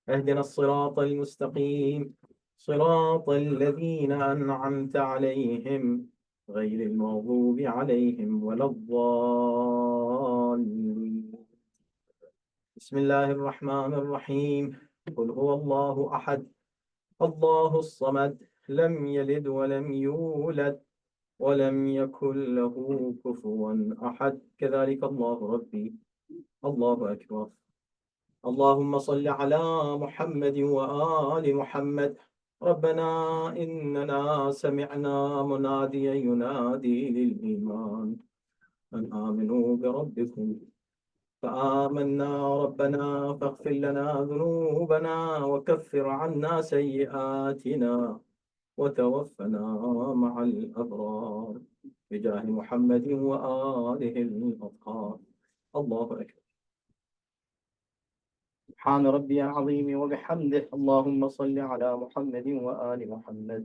اهدنا الصراط المستقيم، صراط الذين أنعمت عليهم غير المغضوب عليهم ولا الضالين. بسم الله الرحمن الرحيم. قل هو الله أحد، الله الصمد، لم يلد ولم يولد ولم يكن له كفوا أحد. كذلك الله ربي. الله أكبر. اللهم صل على محمد وآل محمد. ربنا إننا سمعنا مناديا ينادي للإيمان أن آمنوا بربكم فآمنا. ربنا فاغفر لنا ذنوبنا وكفر عنا سيئاتنا وتوفنا مع الأبرار بجاه محمد وآله الأطهار. الله أكبر. سبحان ربي العظيم وبحمده. اللهم صل على محمد وآل محمد.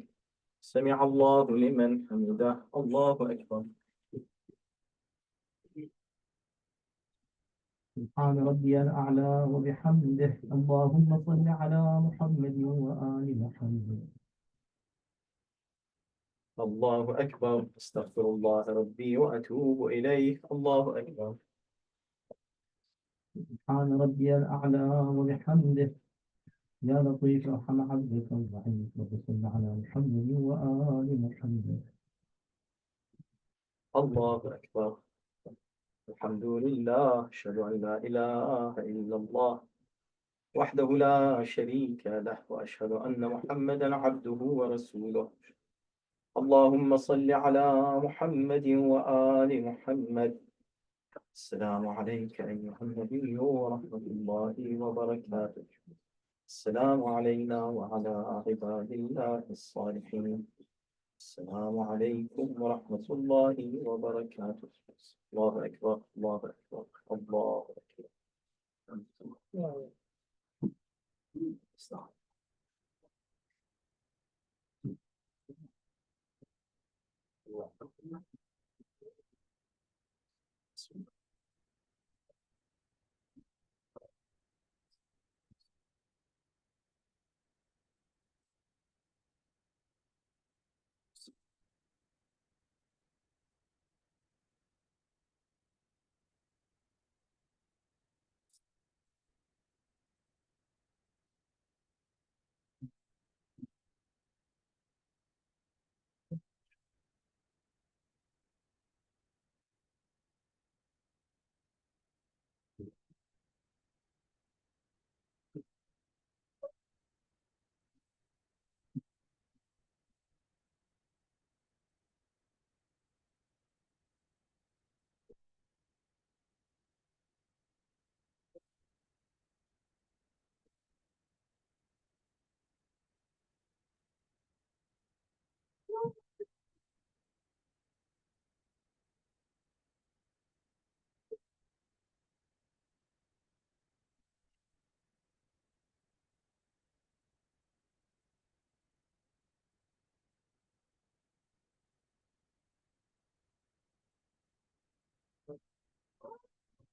سمع الله لمن حمده. الله أكبر. سبحان ربي الأعلى وبحمده. اللهم صل على محمد وآل محمد. الله أكبر. استغفر الله ربي وأتوب إليه. الله أكبر. سبحان ربي الأعلى وبحمده. يا لطيف ارحم عبدك الضعيف وصل على محمد وآل محمد. الله أكبر. الحمد لله. أشهد أن لا إله إلا الله وحده لا شريك له، وأشهد أن محمدا عبده ورسوله. اللهم صل على محمد وآل محمد. السلام عليك أيها النبي ورحمة الله وبركاته. السلام علينا وعلى عباد الله الصالحين. السلام عليكم ورحمة الله وبركاته. الله أكبر. الله أكبر. الله أكبر.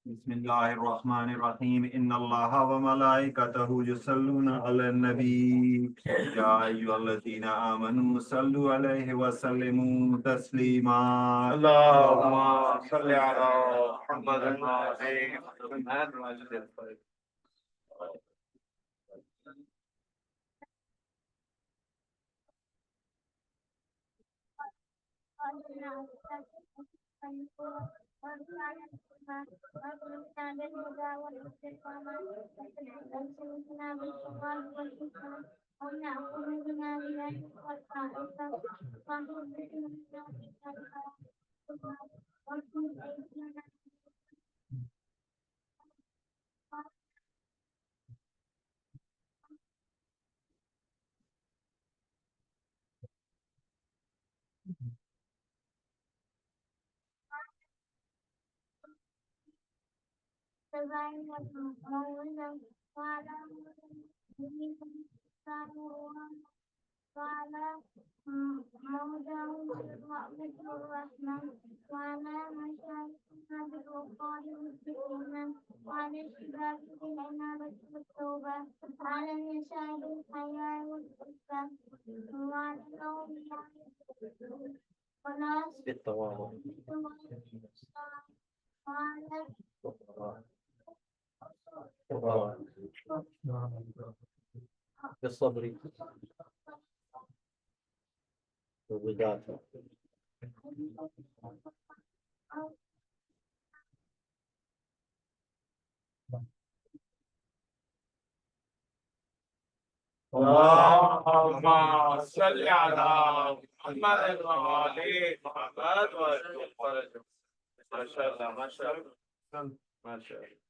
بسم الله الرحمن الرحيم إن الله وملائكته يصلون على النبي يا أيها الذين آمنوا صلوا عليه وسلموا تسليما اللهم صل على محمد وعلى محمد. بالصبر والوداد. اللهم صل على محمد وعلى محمد وسلم. ما شاء الله ما شاء الله ما شاء الله.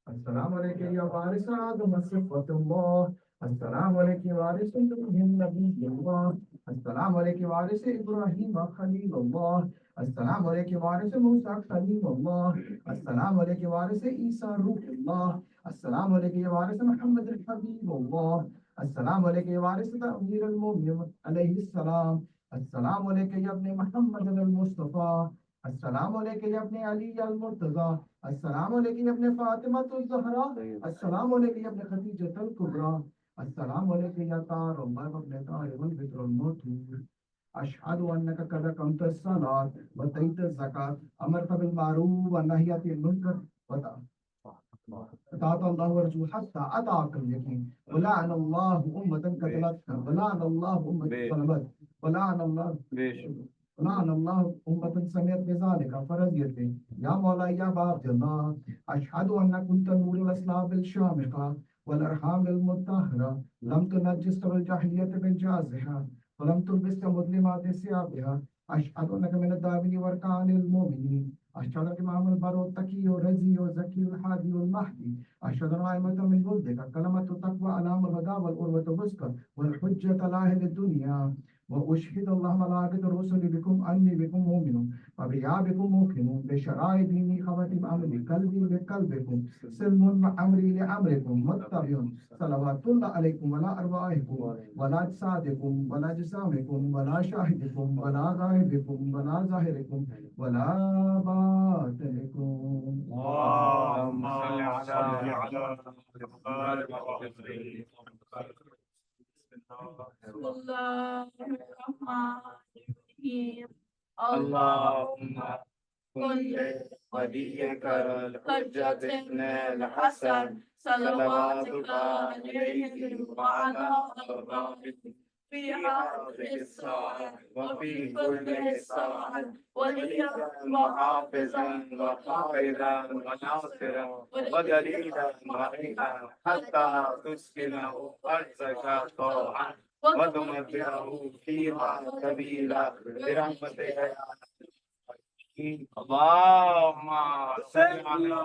السلام علیکم یا وارث آدم صفت اللہ السلام علیکم وارث نبی اللہ السلام علیکم وارث ابراہیم خلیل اللہ السلام علیکم وارث موسیٰ خلیل اللہ السلام علیکم وارث عیسیٰ روح اللہ السلام علیکم وارث محمد الحبیب اللہ السلام علیکم وارث امیر المومنین علیہ السلام السلام علیکم ابن محمد المصطفیٰ السلام علیکم ابن علی المرتضی السلام علیکم ابن فاطمہ الزہرا السلام علیکم ابن خدیجہ الکبریٰ السلام علیکم یا طار اللہ ابن طارق الفطر الموتور اشہد انک قد اقمت الصلاۃ واتیت الزکاۃ امرت بالمعروف ونہیت عن المنکر وطاعت اللہ ورسولہ حتی اتاک الیقین ولعن اللہ امة قتلتک ولعن اللہ امة ظلمت ولعن اللہ لعن اللہ امت سمیت بذالک فرضیت یا مولا یا باب اللہ اشہد ان کنت نور الاسلام الشامخہ والارحام المطہرہ لم تنجس بالجاہلیت بالجازحہ ولم تلبس مظلمات ثيابها اشہد انک من الدابین وارکان المؤمنین اشہد انک امام البر والتقی والرزی والزکی والحادی والمہدی اشہد ان ائمۃ من ولدک کلمۃ التقوی علام الہدی والعروۃ الوثقی والحجۃ لاہل الدنیا وأشهد الله ملائكة الرسل بكم أني بكم مؤمن وبيابكم موقن بشرائع ديني خواتم أمري قلبي لقلبكم سلم أمري لأمركم متبع صلوات الله عليكم ولا أرواحكم ولا أجسادكم ولا أجسامكم ولا شاهدكم ولا غائبكم ولا ظاهركم ولا باطنكم. اللهم صل على محمد. بسم الله الرحمن الرحيم اللهم كل نبيك الحجة الحسن صلواتك عليه وعلى آله في هذه الساعة وفي كل ساعة وليا وحافظا وقائدا وناصرا ودليلا وعينا حتى تسكنه أرضك طوعا وتمتعه فيها سبيلا برحمتك يا اللهم صل على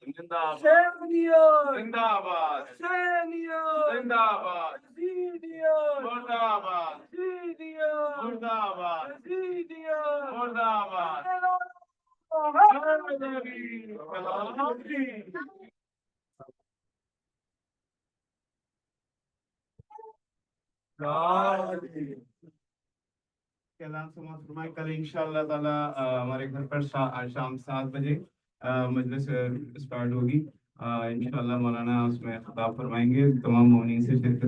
زندہ باد زندہ باد مردہ باد مردہ باد مردہ باد اعلان سماعت فرمائے کل انشاءاللہ تعالی ہمارے گھر پر شام 7 بجے مجلس اسٹارٹ ہوگی انشاءاللہ مولانا اس میں خطاب فرمائیں گے تمام مومنین سے شرکت